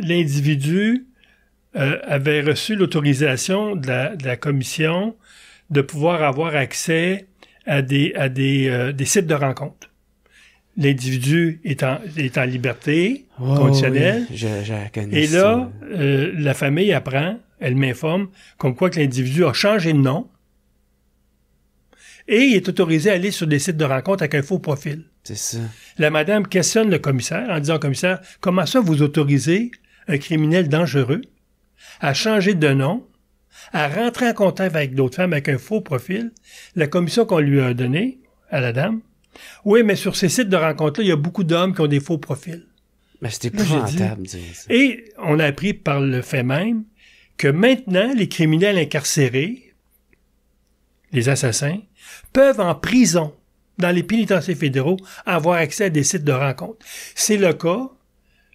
Speaker 1: l'individu avait reçu l'autorisation de la commission de pouvoir avoir accès à des sites de rencontres. L'individu est en liberté conditionnelle.
Speaker 3: Oui, je connais
Speaker 1: et là,
Speaker 3: ça.
Speaker 1: La famille apprend, elle m'informe, comme quoi que l'individu a changé de nom et il est autorisé à aller sur des sites de rencontres avec un faux profil.
Speaker 3: C'est ça.
Speaker 1: La madame questionne le commissaire en disant au commissaire, comment ça vous autorisez un criminel dangereux à changer de nom, à rentrer en contact avec d'autres femmes avec un faux profil? La commission qu'on lui a donnée à la dame, oui, mais sur ces sites de rencontres-là, il y a beaucoup d'hommes qui ont des faux profils.
Speaker 3: Mais c'était épouvantable de dire ça.
Speaker 1: Et on a appris par le fait même que maintenant, les criminels incarcérés, les assassins, peuvent en prison, dans les pénitenciers fédéraux, avoir accès à des sites de rencontres. C'est le cas,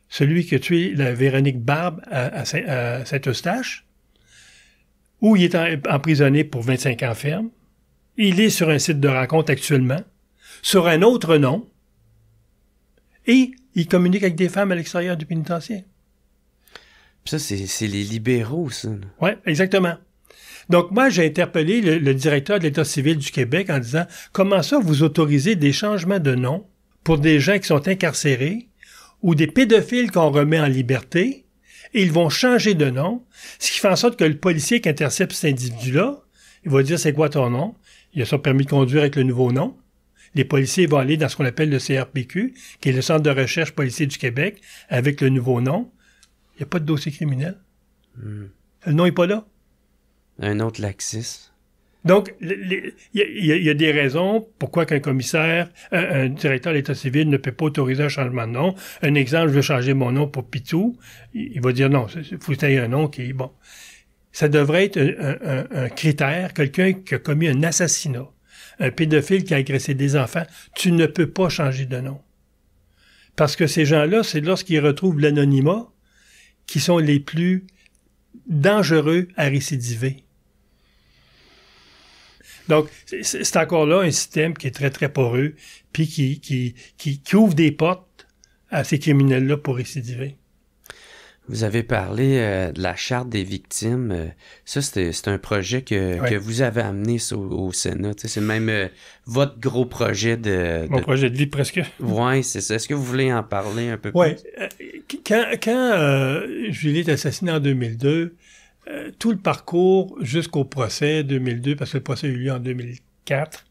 Speaker 1: celui qui a tué la Véronique Barbe à Saint-Eustache, où il est emprisonné pour 25 ans ferme. Il est sur un site de rencontre actuellement, sur un autre nom, et il communique avec des femmes à l'extérieur du pénitencier.
Speaker 3: Ça, c'est les libéraux, ça.
Speaker 1: Oui, exactement. Donc, moi, j'ai interpellé le directeur de l'État civil du Québec en disant « Comment ça, vous autorisez des changements de nom pour des gens qui sont incarcérés ou des pédophiles qu'on remet en liberté et ils vont changer de nom, ce qui fait en sorte que le policier qui intercepte cet individu-là, il va dire « C'est quoi ton nom? » Il a son permis de conduire avec le nouveau nom. Les policiers vont aller dans ce qu'on appelle le CRPQ, qui est le Centre de recherche policier du Québec, avec le nouveau nom. Il n'y a pas de dossier criminel. Le nom n'est pas là.
Speaker 3: Un autre laxisme.
Speaker 1: Donc, il y a des raisons pourquoi qu'un commissaire, un directeur de l'État civil ne peut pas autoriser un changement de nom. Un exemple, je veux changer mon nom pour Pitou. Il va dire non, il faut que tu aies un nom qui est bon. Ça devrait être un critère. Quelqu'un qui a commis un assassinat, un pédophile qui a agressé des enfants, tu ne peux pas changer de nom. Parce que ces gens-là, c'est lorsqu'ils retrouvent l'anonymat qui sont les plus dangereux à récidiver. Donc, c'est encore là un système qui est très, très poreux, puis qui ouvre des portes à ces criminels-là pour récidiver.
Speaker 3: Vous avez parlé de la Charte des victimes. Ça, c'est un projet que vous avez amené au Sénat. C'est même votre gros projet de...
Speaker 1: Mon projet de vie, presque.
Speaker 3: Oui, c'est ça. Est-ce que vous voulez en parler un peu plus?
Speaker 1: Oui. Quand Julie est assassinée en 2002, tout le parcours jusqu'au procès 2002, parce que le procès a eu lieu en 2004,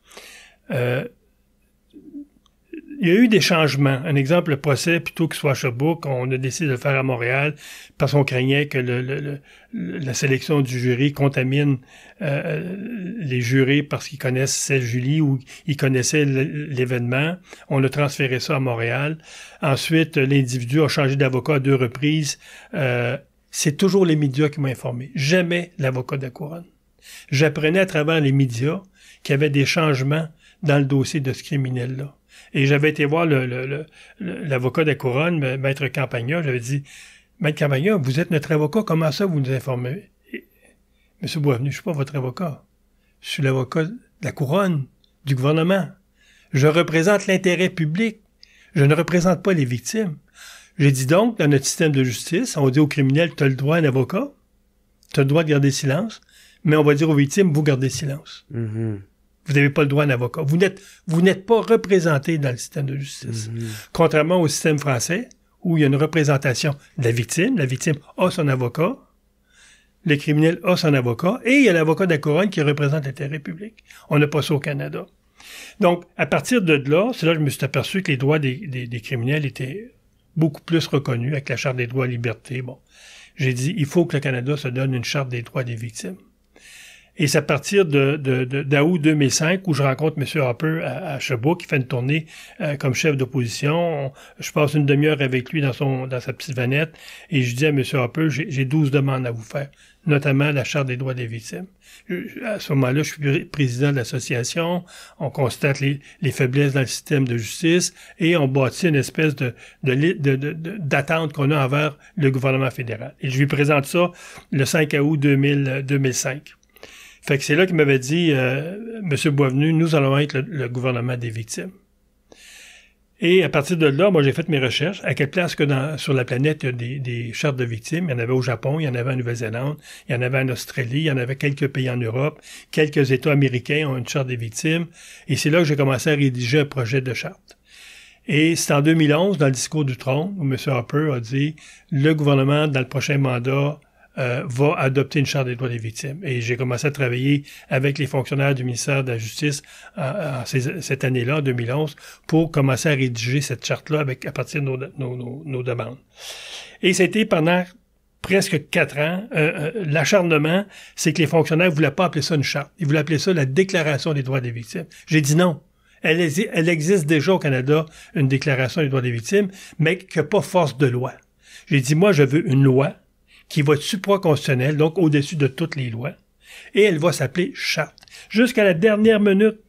Speaker 1: il y a eu des changements. Un exemple, le procès, plutôt qu'il soit à Sherbrooke, on a décidé de le faire à Montréal parce qu'on craignait que la sélection du jury contamine les jurés parce qu'ils connaissaient Julie ou ils connaissaient l'événement. On a transféré ça à Montréal. Ensuite, l'individu a changé d'avocat à 2 reprises. C'est toujours les médias qui m'ont informé. Jamais l'avocat de la couronne. J'apprenais à travers les médias qu'il y avait des changements dans le dossier de ce criminel-là. Et j'avais été voir l'avocat de la couronne, Maître Campagna. J'avais dit, Maître Campagna, vous êtes notre avocat, comment ça vous nous informez? Monsieur Boisvenu, je suis pas votre avocat. Je suis l'avocat de la couronne, du gouvernement. Je représente l'intérêt public. Je ne représente pas les victimes. J'ai dit donc, dans notre système de justice, on dit aux criminels, tu as le droit à un avocat, tu as le droit de garder silence, mais on va dire aux victimes, vous gardez silence.
Speaker 3: Mm-hmm.
Speaker 1: Vous n'avez pas le droit à un avocat. Vous n'êtes pas représenté dans le système de justice. Mm-hmm. Contrairement au système français, où il y a une représentation de la victime a son avocat, le criminel a son avocat, et il y a l'avocat de la couronne qui représente l'intérêt public. On n'a pas ça au Canada. Donc, à partir de là, c'est là que je me suis aperçu que les droits des criminels étaient beaucoup plus reconnus avec la Charte des droits et libertés. Bon, j'ai dit, il faut que le Canada se donne une Charte des droits des victimes. Et c'est à partir d'août 2005 où je rencontre M. Harper à Sherbrooke, qui fait une tournée comme chef d'opposition. Je passe une demi-heure avec lui dans sa petite vanette et je dis à M. Harper, j'ai 12 demandes à vous faire, notamment la Charte des droits des victimes. À ce moment-là, je suis président de l'association, on constate les faiblesses dans le système de justice et on bâtit une espèce d'attente qu'on a envers le gouvernement fédéral. Et je lui présente ça le 5 août 2005. Fait que c'est là qu'il m'avait dit, Monsieur Boisvenu, nous allons être le gouvernement des victimes. Et à partir de là, moi, j'ai fait mes recherches. À quelle place que sur la planète, il y a des chartes de victimes? Il y en avait au Japon, il y en avait en Nouvelle-Zélande, il y en avait en Australie, il y en avait quelques pays en Europe. Quelques États américains ont une charte des victimes. Et c'est là que j'ai commencé à rédiger un projet de charte. Et c'est en 2011, dans le discours du trône, où M. Harper a dit, le gouvernement, dans le prochain mandat, va adopter une charte des droits des victimes. Et j'ai commencé à travailler avec les fonctionnaires du ministère de la Justice cette année-là, en 2011, pour commencer à rédiger cette charte-là à partir de nos demandes. Et c'était pendant presque 4 ans. L'acharnement, c'est que les fonctionnaires ne voulaient pas appeler ça une charte. Ils voulaient appeler ça la Déclaration des droits des victimes. J'ai dit non. Elle existe déjà au Canada, une Déclaration des droits des victimes, mais qui n'a pas force de loi. J'ai dit, moi, je veux une loi qui va être supraconstitutionnelle, donc au-dessus de toutes les lois, et elle va s'appeler charte. Jusqu'à la dernière minute,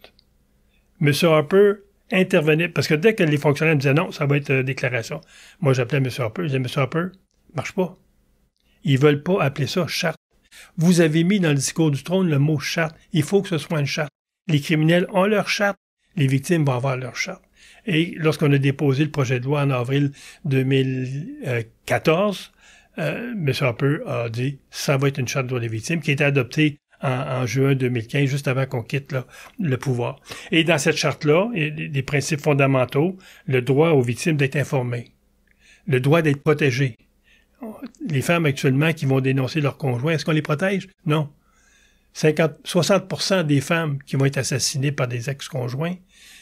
Speaker 1: M. Harper intervenait, parce que dès que les fonctionnaires me disaient non, ça va être déclaration. Moi, j'appelais M. Harper, je disais, M. Harper, marche pas. Ils veulent pas appeler ça charte. Vous avez mis dans le discours du trône le mot charte. Il faut que ce soit une charte. Les criminels ont leur charte, les victimes vont avoir leur charte. Et lorsqu'on a déposé le projet de loi en avril 2014, M. Harper a dit « ça va être une charte des droits des victimes » qui a été adoptée en juin 2015, juste avant qu'on quitte le pouvoir. Et dans cette charte-là, il y a des principes fondamentaux, le droit aux victimes d'être informées, le droit d'être protégées. Les femmes actuellement qui vont dénoncer leur conjoint, est-ce qu'on les protège? Non. 60% des femmes qui vont être assassinées par des ex-conjoints,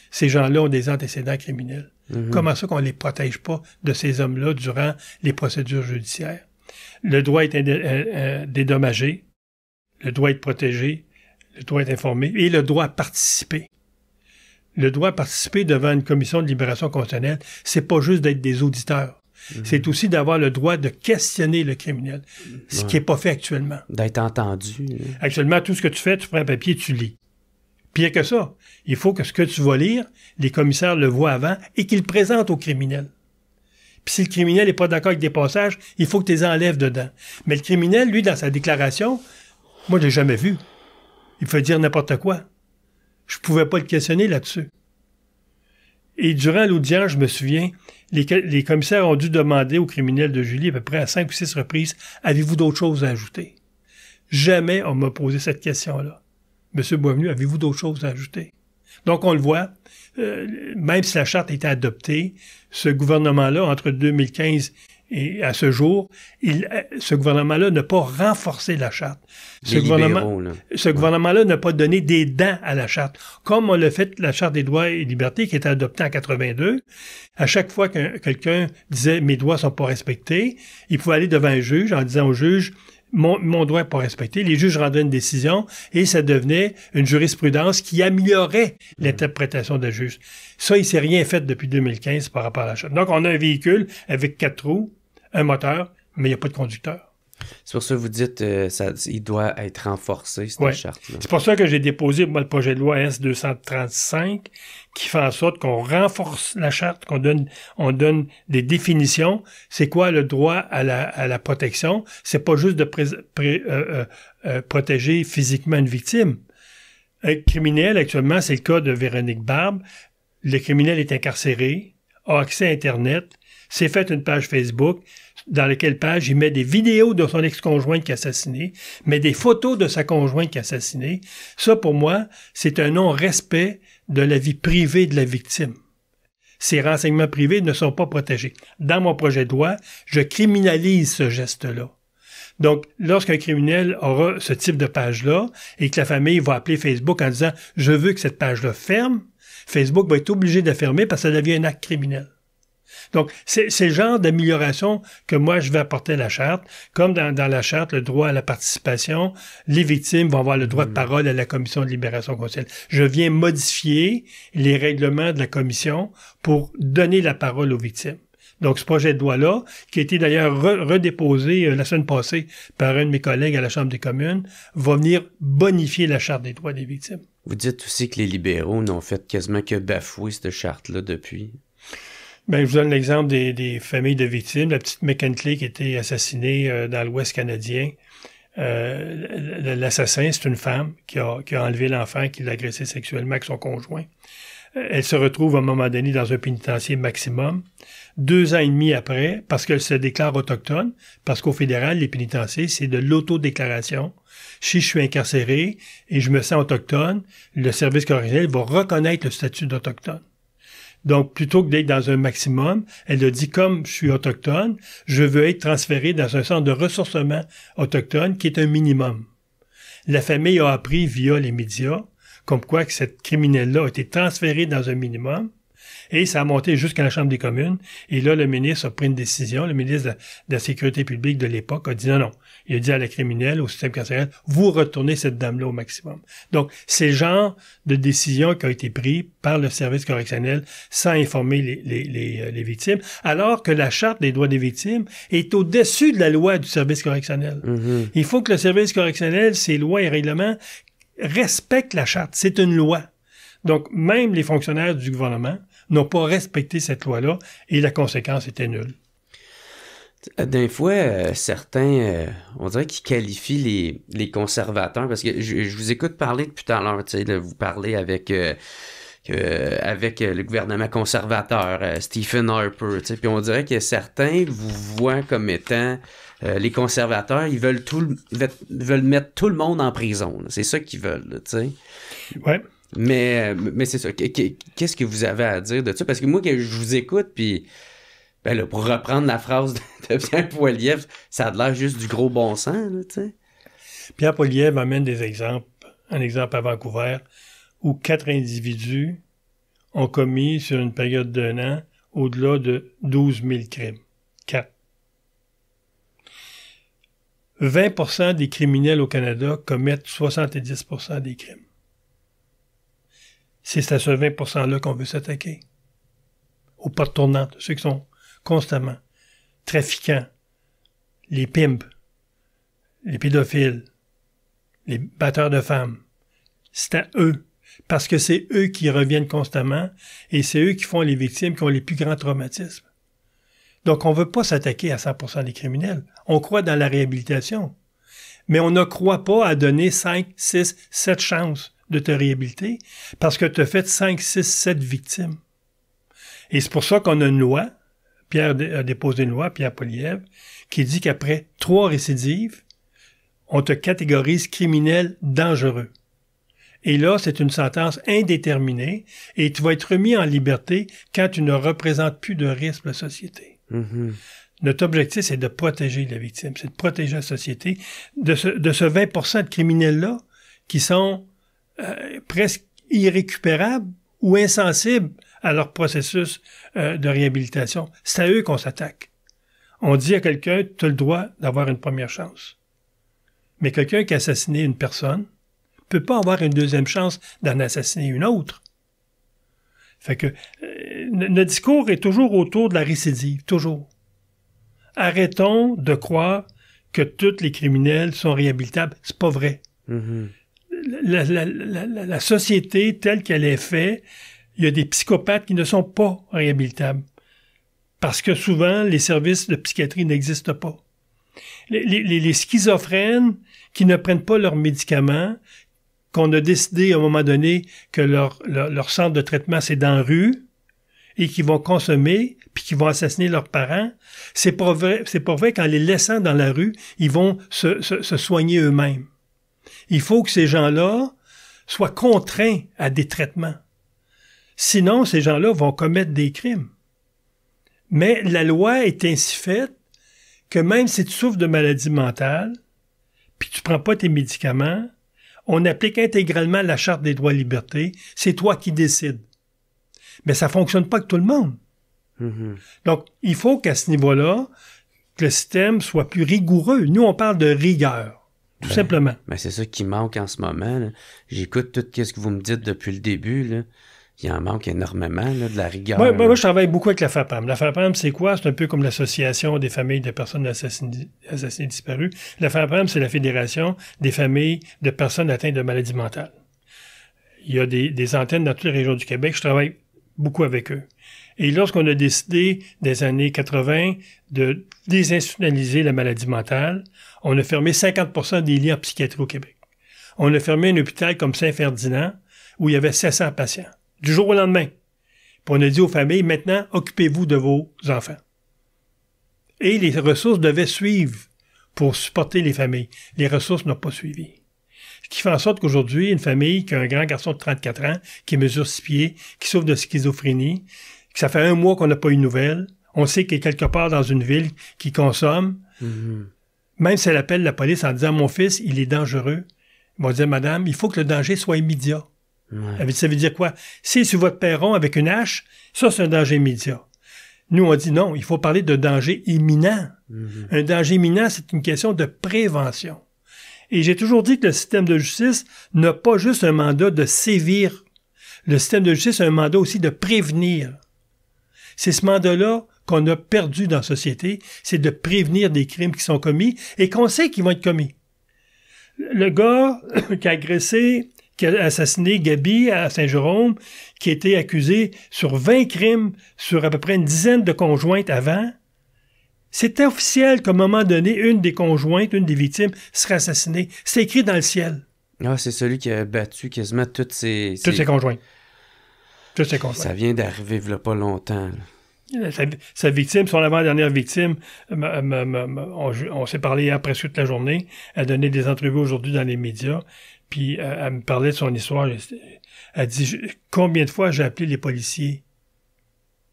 Speaker 1: ces gens-là ont des antécédents criminels. Mm-hmm. Comment ça qu'on ne les protège pas de ces hommes-là durant les procédures judiciaires? Le droit est dédommagé, le droit est protégé, le droit d'être informé, et le droit à participer. Le droit à participer devant une commission de libération conditionnelle, c'est pas juste d'être des auditeurs. C'est aussi d'avoir le droit de questionner le criminel, ce qui n'est pas fait actuellement.
Speaker 3: D'être entendu.
Speaker 1: Actuellement, tout ce que tu fais, tu prends un papier, tu lis. Pire que ça, il faut que ce que tu vas lire, les commissaires le voient avant et qu'ils le présentent au criminel. Puis si le criminel n'est pas d'accord avec des passages, il faut que tu les enlèves dedans. Mais le criminel, lui, dans sa déclaration, moi, je l'ai jamais vu. Il peut dire n'importe quoi. Je pouvais pas le questionner là-dessus. Et durant l'audience, je me souviens, les commissaires ont dû demander au criminel de Julie à peu près à 5 ou 6 reprises, « Avez-vous d'autres choses à ajouter? » Jamais on m'a posé cette question-là. « Monsieur Boisvenu, avez-vous d'autres choses à ajouter? » Donc, on le voit, même si la charte a été adoptée, ce gouvernement-là, entre 2015 et à ce jour, ce gouvernement-là n'a pas renforcé la charte. Ce gouvernement-là n'a pas donné des dents à la charte. Comme on l'a fait la charte des droits et libertés qui était adoptée en 82, à chaque fois que quelqu'un disait « mes droits sont pas respectés », il pouvait aller devant un juge en disant au juge « mon droit n'est pas respecté ». Les juges rendaient une décision et ça devenait une jurisprudence qui améliorait l'interprétation des juges. Ça, il s'est rien fait depuis 2015 par rapport à la charte. Donc, on a un véhicule avec 4 roues, un moteur, mais il n'y a pas de conducteur.
Speaker 3: C'est pour ça que vous dites il doit être renforcé, cette charte-là.
Speaker 1: C'est pour ça que j'ai déposé moi, le projet de loi S-235 qui fait en sorte qu'on renforce la charte, on donne des définitions. C'est quoi le droit à la protection? C'est pas juste de protéger physiquement une victime. Un criminel, actuellement, c'est le cas de Véronique Barbe. Le criminel est incarcéré, a accès à Internet, s'est fait une page Facebook, dans laquelle page il met des vidéos de son ex-conjointe qui a assassiné, met des photos de sa conjointe qui a assassiné. Ça, pour moi, c'est un non-respect de la vie privée de la victime. Ces renseignements privés ne sont pas protégés. Dans mon projet de loi, je criminalise ce geste-là. Donc, lorsqu'un criminel aura ce type de page-là et que la famille va appeler Facebook en disant « Je veux que cette page-là ferme », Facebook va être obligé de la fermer parce que ça devient un acte criminel. Donc, c'est le genre d'amélioration que moi, je vais apporter à la charte. Comme dans la charte, le droit à la participation, les victimes vont avoir le droit de parole à la commission de libération conditionnelle. Je viens modifier les règlements de la commission pour donner la parole aux victimes. Donc, ce projet de loi-là, qui a été d'ailleurs redéposé la semaine passée par un de mes collègues à la Chambre des communes, va venir bonifier la charte des droits des victimes.
Speaker 3: Vous dites aussi que les libéraux n'ont fait quasiment que bafouer cette charte-là depuis.
Speaker 1: Ben, je vous donne l'exemple des familles de victimes. La petite McKinley qui a été assassinée dans l'Ouest canadien. L'assassin, c'est une femme qui a enlevé l'enfant, qui l'a agressé sexuellement avec son conjoint. Elle se retrouve à un moment donné dans un pénitencier maximum. 2 ans et demi après, parce qu'elle se déclare autochtone, parce qu'au fédéral, les pénitenciers, c'est de l'autodéclaration. Si je suis incarcéré et je me sens autochtone, le service correctionnel va reconnaître le statut d'autochtone. Donc, plutôt que d'être dans un maximum, elle a dit, comme je suis autochtone, je veux être transféré dans un centre de ressourcement autochtone qui est un minimum. La famille a appris via les médias, comme quoi que cette criminelle-là a été transférée dans un minimum, et ça a monté jusqu'à la Chambre des communes. Et là, le ministre a pris une décision. Le ministre de la Sécurité publique de l'époque a dit non. Il a dit à la criminelle, au système carcéral, vous retournez cette dame-là au maximum. Donc, c'est le genre de décision qui a été pris par le service correctionnel sans informer les victimes, alors que la Charte des droits des victimes est au-dessus de la loi du service correctionnel. Mm-hmm. Il faut que le service correctionnel, ses lois et règlements, respectent la Charte. C'est une loi. Donc, même les fonctionnaires du gouvernement n'ont pas respecté cette loi-là et la conséquence était nulle.
Speaker 3: D'un fois, certains, on dirait qu'ils qualifient les conservateurs, parce que je vous écoute parler depuis tout à l'heure, tu sais, vous parlez avec le gouvernement conservateur, Stephen Harper, tu sais, puis on dirait que certains vous voient comme étant les conservateurs, ils veulent mettre tout le monde en prison, là. C'est ça qu'ils veulent, tu sais.
Speaker 1: Ouais.
Speaker 3: Mais c'est ça. Qu'est-ce que vous avez à dire de ça? Parce que moi, que je vous écoute, puis ben là, pour reprendre la phrase de Pierre Poilievre, ça a l'air juste du gros bon sens, là, tu sais.
Speaker 1: Pierre Poilievre amène des exemples. Un exemple à Vancouver, où 4 individus ont commis, sur une période d'1 an, au-delà de 12 000 crimes. 4. 20% des criminels au Canada commettent 70% des crimes. C'est à ce 20%-là qu'on veut s'attaquer. Aux portes tournantes, ceux qui sont constamment trafiquants, les pimps, les pédophiles, les batteurs de femmes. C'est à eux. Parce que c'est eux qui reviennent constamment et c'est eux qui font les victimes qui ont les plus grands traumatismes. Donc, on ne veut pas s'attaquer à 100% des criminels. On croit dans la réhabilitation. Mais on ne croit pas à donner 5, 6, 7 chances de te réhabiliter parce que tu as fait 5, 6, 7 victimes. Et c'est pour ça qu'on a une loi, Pierre a déposé une loi, Pierre Poilievre, qui dit qu'après 3 récidives, on te catégorise criminel dangereux. Et là, c'est une sentence indéterminée et tu vas être remis en liberté quand tu ne représentes plus de risque pour la société. Mm-hmm. Notre objectif, c'est de protéger la victime, c'est de protéger la société de ce 20% de criminels-là qui sont presque irrécupérables ou insensibles à leur processus de réhabilitation. C'est à eux qu'on s'attaque. On dit à quelqu'un, tu as le droit d'avoir une première chance. Mais quelqu'un qui a assassiné une personne peut pas avoir une deuxième chance d'en assassiner une autre. Fait que notre discours est toujours autour de la récidive, toujours. Arrêtons de croire que tous les criminels sont réhabilitables. C'est pas vrai. Mm-hmm. La société telle qu'elle est faite, il y a des psychopathes qui ne sont pas réhabilitables. Parce que souvent, les services de psychiatrie n'existent pas. Les schizophrènes qui ne prennent pas leurs médicaments, qu'on a décidé à un moment donné que leur centre de traitement, c'est dans la rue, et qui vont consommer, puis qui vont assassiner leurs parents, c'est pas vrai qu'en les laissant dans la rue, ils vont se soigner eux-mêmes. Il faut que ces gens-là soient contraints à des traitements. Sinon, ces gens-là vont commettre des crimes. Mais la loi est ainsi faite que même si tu souffres de maladie mentale, puis tu prends pas tes médicaments, on applique intégralement la Charte des droits et libertés, c'est toi qui décides. Mais ça fonctionne pas avec tout le monde. Mm-hmm. Donc, il faut qu'à ce niveau-là, que le système soit plus rigoureux. Nous, on parle de rigueur, tout simplement.
Speaker 3: Ben c'est ça qui manque en ce moment. Là. J'écoute tout ce que vous me dites depuis le début. Là. Il en manque énormément, là, de la rigueur.
Speaker 1: Moi, je travaille beaucoup avec la FAPAM. La FAPAM, c'est quoi? C'est un peu comme l'Association des familles de personnes assassinées disparues. La FAPAM, c'est la Fédération des familles de personnes atteintes de maladies mentales. Il y a des antennes dans toutes les régions du Québec. Je travaille beaucoup avec eux. Et lorsqu'on a décidé, des années 80, de désinstitutionnaliser la maladie mentale, on a fermé 50% des lits en psychiatrie au Québec. On a fermé un hôpital comme Saint-Ferdinand, où il y avait 700 patients. Du jour au lendemain. Puis on a dit aux familles, maintenant, occupez-vous de vos enfants. Et les ressources devaient suivre pour supporter les familles. Les ressources n'ont pas suivi. Ce qui fait en sorte qu'aujourd'hui, une famille qui a un grand garçon de 34 ans, qui mesure 6 pieds, qui souffre de schizophrénie, que ça fait 1 mois qu'on n'a pas eu de nouvelles, on sait qu'il est quelque part dans une ville qui consomme, même si elle appelle la police en disant « Mon fils, il est dangereux », ils vont dire « Madame, il faut que le danger soit immédiat. » Ouais. Ça veut dire quoi? Si sur votre perron avec une hache, ça, c'est un danger immédiat. Nous, on dit non, il faut parler de danger imminent. Mm-hmm. Un danger imminent, c'est une question de prévention. Et j'ai toujours dit que le système de justice n'a pas juste un mandat de sévir. Le système de justice a un mandat aussi de prévenir. C'est ce mandat-là qu'on a perdu dans la société, c'est de prévenir des crimes qui sont commis et qu'on sait qu'ils vont être commis. Le gars qui a agressé, qui a assassiné Gabi à Saint-Jérôme, qui a été accusé sur 20 crimes, sur à peu près une dizaine de conjointes avant, c'était officiel qu'à un moment donné, une des conjointes, une des victimes, serait assassinée. C'est écrit dans le ciel.
Speaker 3: Ah, c'est celui qui a battu quasiment toutes ses
Speaker 1: conjointes. Toutes ses conjointes.
Speaker 3: Ça vient d'arriver il n'y a pas longtemps.
Speaker 1: Sa victime, son avant-dernière victime, on s'est parlé hier presque toute la journée. Elle a donné des entrevues aujourd'hui dans les médias. Puis elle me parlait de son histoire. Elle dit « Combien de fois j'ai appelé les policiers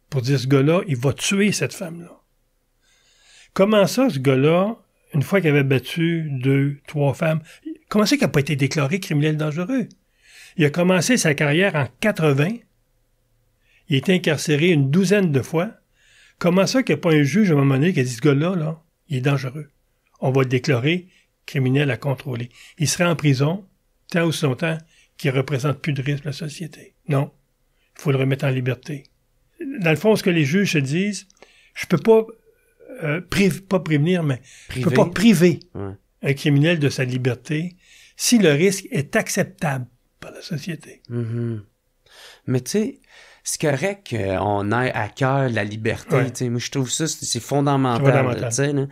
Speaker 1: pour dire « Ce gars-là, il va tuer cette femme-là. » Comment ça, ce gars-là, une fois qu'il avait battu 2, 3 femmes, comment ça qu'il n'a pas été déclaré criminel dangereux? Il a commencé sa carrière en 80. Il a été incarcéré une douzaine de fois. Comment ça qu'il n'y a pas un juge à un moment donné qui a dit « Ce gars-là, là, il est dangereux. On va le déclarer criminels à contrôler. Il serait en prison tant ou si longtemps qu'il ne représente plus de risque pour la société. Non. Il faut le remettre en liberté. Dans le fond, ce que les juges se disent, je peux pas prévenir, mais je peux pas priver un criminel de sa liberté si le risque est acceptable par la société.
Speaker 3: Mm-hmm. Mais tu sais, c'est correct qu'on ait à cœur la liberté. Ouais. Moi, je trouve ça, c'est fondamental.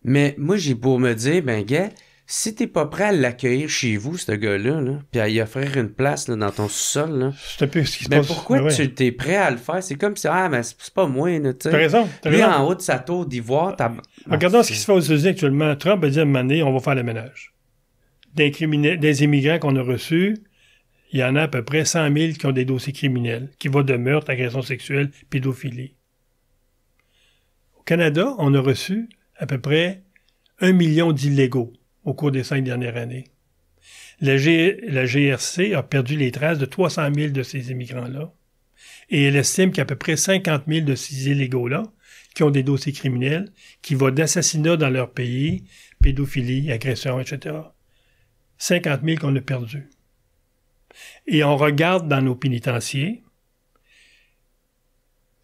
Speaker 3: Mais moi, j'ai beau me dire, ben gars, si t'es pas prêt à l'accueillir chez vous, ce gars-là, là, puis à y offrir une place là, dans ton sous-sol, là,
Speaker 1: c'est un peu ce qui se
Speaker 3: mais
Speaker 1: passe.
Speaker 3: Pourquoi tu t'es prêt à le faire? C'est comme si, mais c'est pas moi, tu sais.
Speaker 1: T'as raison.
Speaker 3: Lui, en haut de sa tour d'ivoire,
Speaker 1: Regardons ce qui se fait aux États-Unis actuellement. Trump a dit à un moment donné, on va faire le ménage. Des immigrants qu'on a reçus, il y en a à peu près 100 000 qui ont des dossiers criminels, qui vont de meurtre, agression sexuelle, pédophilie. Au Canada, on a reçu à peu près 1 million d'illégaux au cours des 5 dernières années. La GRC a perdu les traces de 300 000 de ces immigrants-là, et elle estime qu'il y a à peu près 50 000 de ces illégaux-là qui ont des dossiers criminels, qui vont d'assassinat dans leur pays, pédophilie, agression, etc. 50 000 qu'on a perdus. Et on regarde dans nos pénitenciers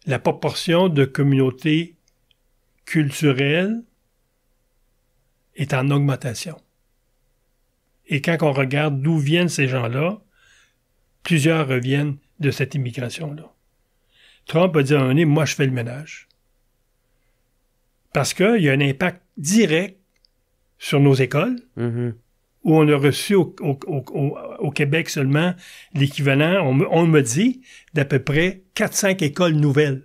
Speaker 1: la proportion de communautés culturelles est en augmentation. Et quand on regarde d'où viennent ces gens-là, plusieurs reviennent de cette immigration-là. Trump a dit à un moment donné, moi je fais le ménage. Parce qu'il y a un impact direct sur nos écoles, où on a reçu au Québec seulement l'équivalent, on me dit, d'à peu près 4-5 écoles nouvelles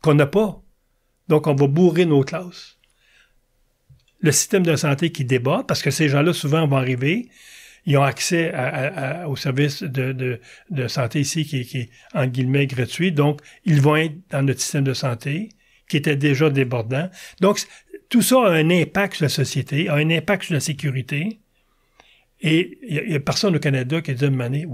Speaker 1: qu'on n'a pas. Donc, on va bourrer nos classes. Le système de santé qui déborde, parce que ces gens-là, souvent, vont arriver, ils ont accès au service de santé ici qui est, en guillemets, gratuit. Donc, ils vont être dans notre système de santé qui était déjà débordant. Donc, tout ça a un impact sur la société, a un impact sur la sécurité. Et il n'y a personne au Canada qui a dit à un moment donné,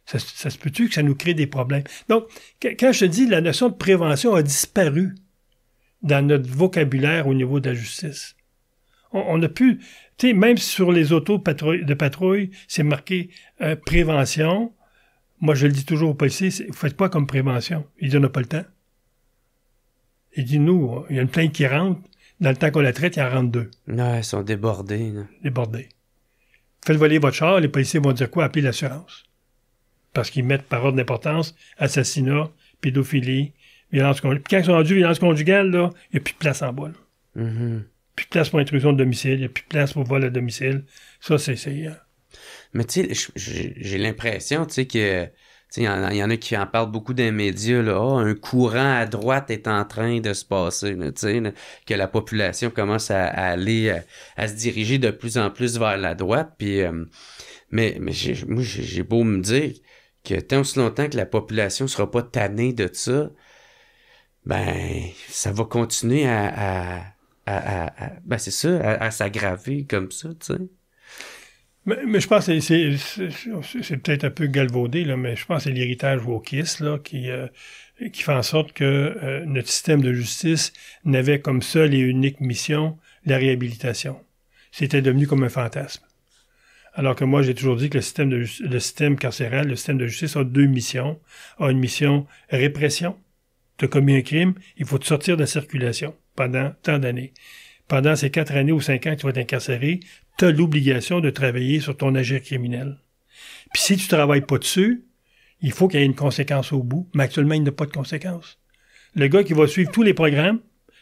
Speaker 1: ça se peut-tu que ça nous crée des problèmes? Donc, quand je te dis la notion de prévention a disparu dans notre vocabulaire au niveau de la justice. On a pu, tu sais, même sur les autos de patrouille, c'est marqué prévention. Moi, je le dis toujours aux policiers, vous faites quoi comme prévention? Ils disent, on n'a pas le temps. Il dit, nous, il y a une plainte qui rentre, dans le temps qu'on la traite, il en rentre 2.
Speaker 3: Non, ils sont débordés. Là.
Speaker 1: Débordés. Faites voler votre char, les policiers vont dire quoi? Appeler l'assurance. Parce qu'ils mettent par ordre d'importance assassinat, pédophilie, violence conjugale. Puis quand ils sont rendus violence conjugale, là, il n'y a plus de place en bas. Plus de place pour intrusion de domicile, il n'y a plus de place pour vol à domicile. Ça, c'est...
Speaker 3: Mais tu sais, j'ai l'impression, tu sais, que... Il y en a qui en parlent beaucoup dans les médias, là, un courant à droite est en train de se passer, là, que la population commence à aller, à se diriger de plus en plus vers la droite. Puis, mais j'ai beau me dire que tant aussi longtemps que la population sera pas tannée de ça, ben ça va continuer ben c'est ça, à s'aggraver comme ça, tu sais.
Speaker 1: Mais je pense que c'est peut-être un peu galvaudé, là, mais je pense que c'est l'héritage wokiste là, qui fait en sorte que notre système de justice n'avait comme seule et unique mission la réhabilitation. C'était devenu comme un fantasme. Alors que moi, j'ai toujours dit que le système carcéral, le système de justice a 2 missions. A une mission répression. Tu as commis un crime, il faut te sortir de la circulation pendant tant d'années. Pendant ces 4 années ou 5 ans que tu vas être incarcéré, tu as l'obligation de travailler sur ton agir criminel. Puis si tu travailles pas dessus, il faut qu'il y ait une conséquence au bout, mais actuellement, il n'y a pas de conséquence. Le gars qui va suivre tous les programmes,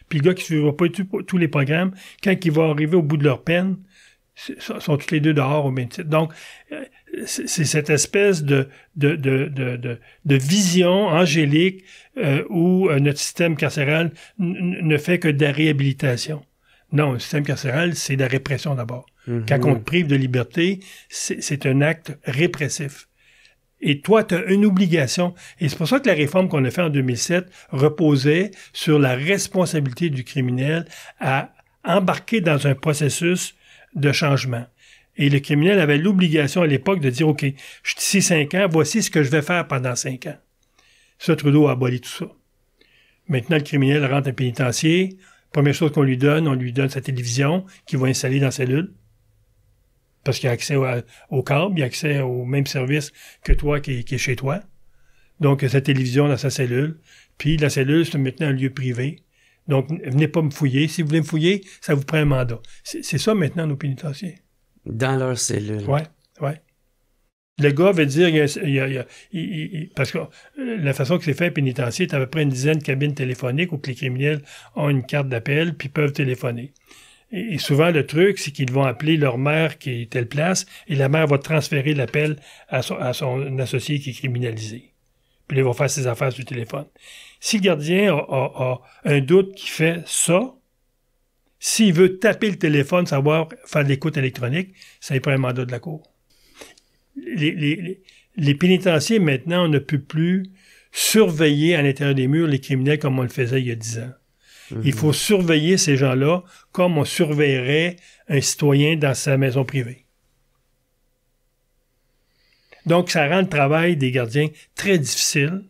Speaker 1: puis le gars qui ne suivra pas tous les programmes, quand il va arriver au bout de leur peine, sont tous les deux dehors au même titre. Donc, c'est cette espèce de vision angélique où notre système carcéral ne fait que de la réhabilitation. Non, le système carcéral, c'est de la répression d'abord. Quand on te prive de liberté, c'est un acte répressif. Et toi, tu as une obligation. Et c'est pour ça que la réforme qu'on a faite en 2007 reposait sur la responsabilité du criminel à embarquer dans un processus de changement. Et le criminel avait l'obligation à l'époque de dire, OK, je suis ici 5 ans, voici ce que je vais faire pendant 5 ans. Ça, Trudeau a aboli tout ça. Maintenant, le criminel rentre en pénitencier, Première chose qu'on lui donne sa télévision qu'il va installer dans la cellule. Parce qu'il a accès au câble, il a accès au même service que toi qui est chez toi. Donc, sa télévision dans sa cellule. Puis, la cellule, c'est maintenant un lieu privé. Donc, venez pas me fouiller. Si vous voulez me fouiller, ça vous prend un mandat. C'est ça maintenant, nos pénitenciers.
Speaker 3: Dans leur cellule.
Speaker 1: Ouais. Le gars veut dire, parce que la façon que c'est fait, pénitencier, t'as à peu près une dizaine de cabines téléphoniques où les criminels ont une carte d'appel puis peuvent téléphoner. Et souvent, le truc, c'est qu'ils vont appeler leur mère qui est telle place et la mère va transférer l'appel à son associé qui est criminalisé. Puis là, il va faire ses affaires sur le téléphone. Si le gardien a un doute qui fait ça, s'il veut taper le téléphone, savoir faire de l'écoute électronique, ça lui prend un mandat de la cour. Les pénitenciers, maintenant, on ne peut plus surveiller à l'intérieur des murs les criminels comme on le faisait il y a 10 ans. Mm-hmm. Il faut surveiller ces gens-là comme on surveillerait un citoyen dans sa maison privée. Donc, ça rend le travail des gardiens très difficile.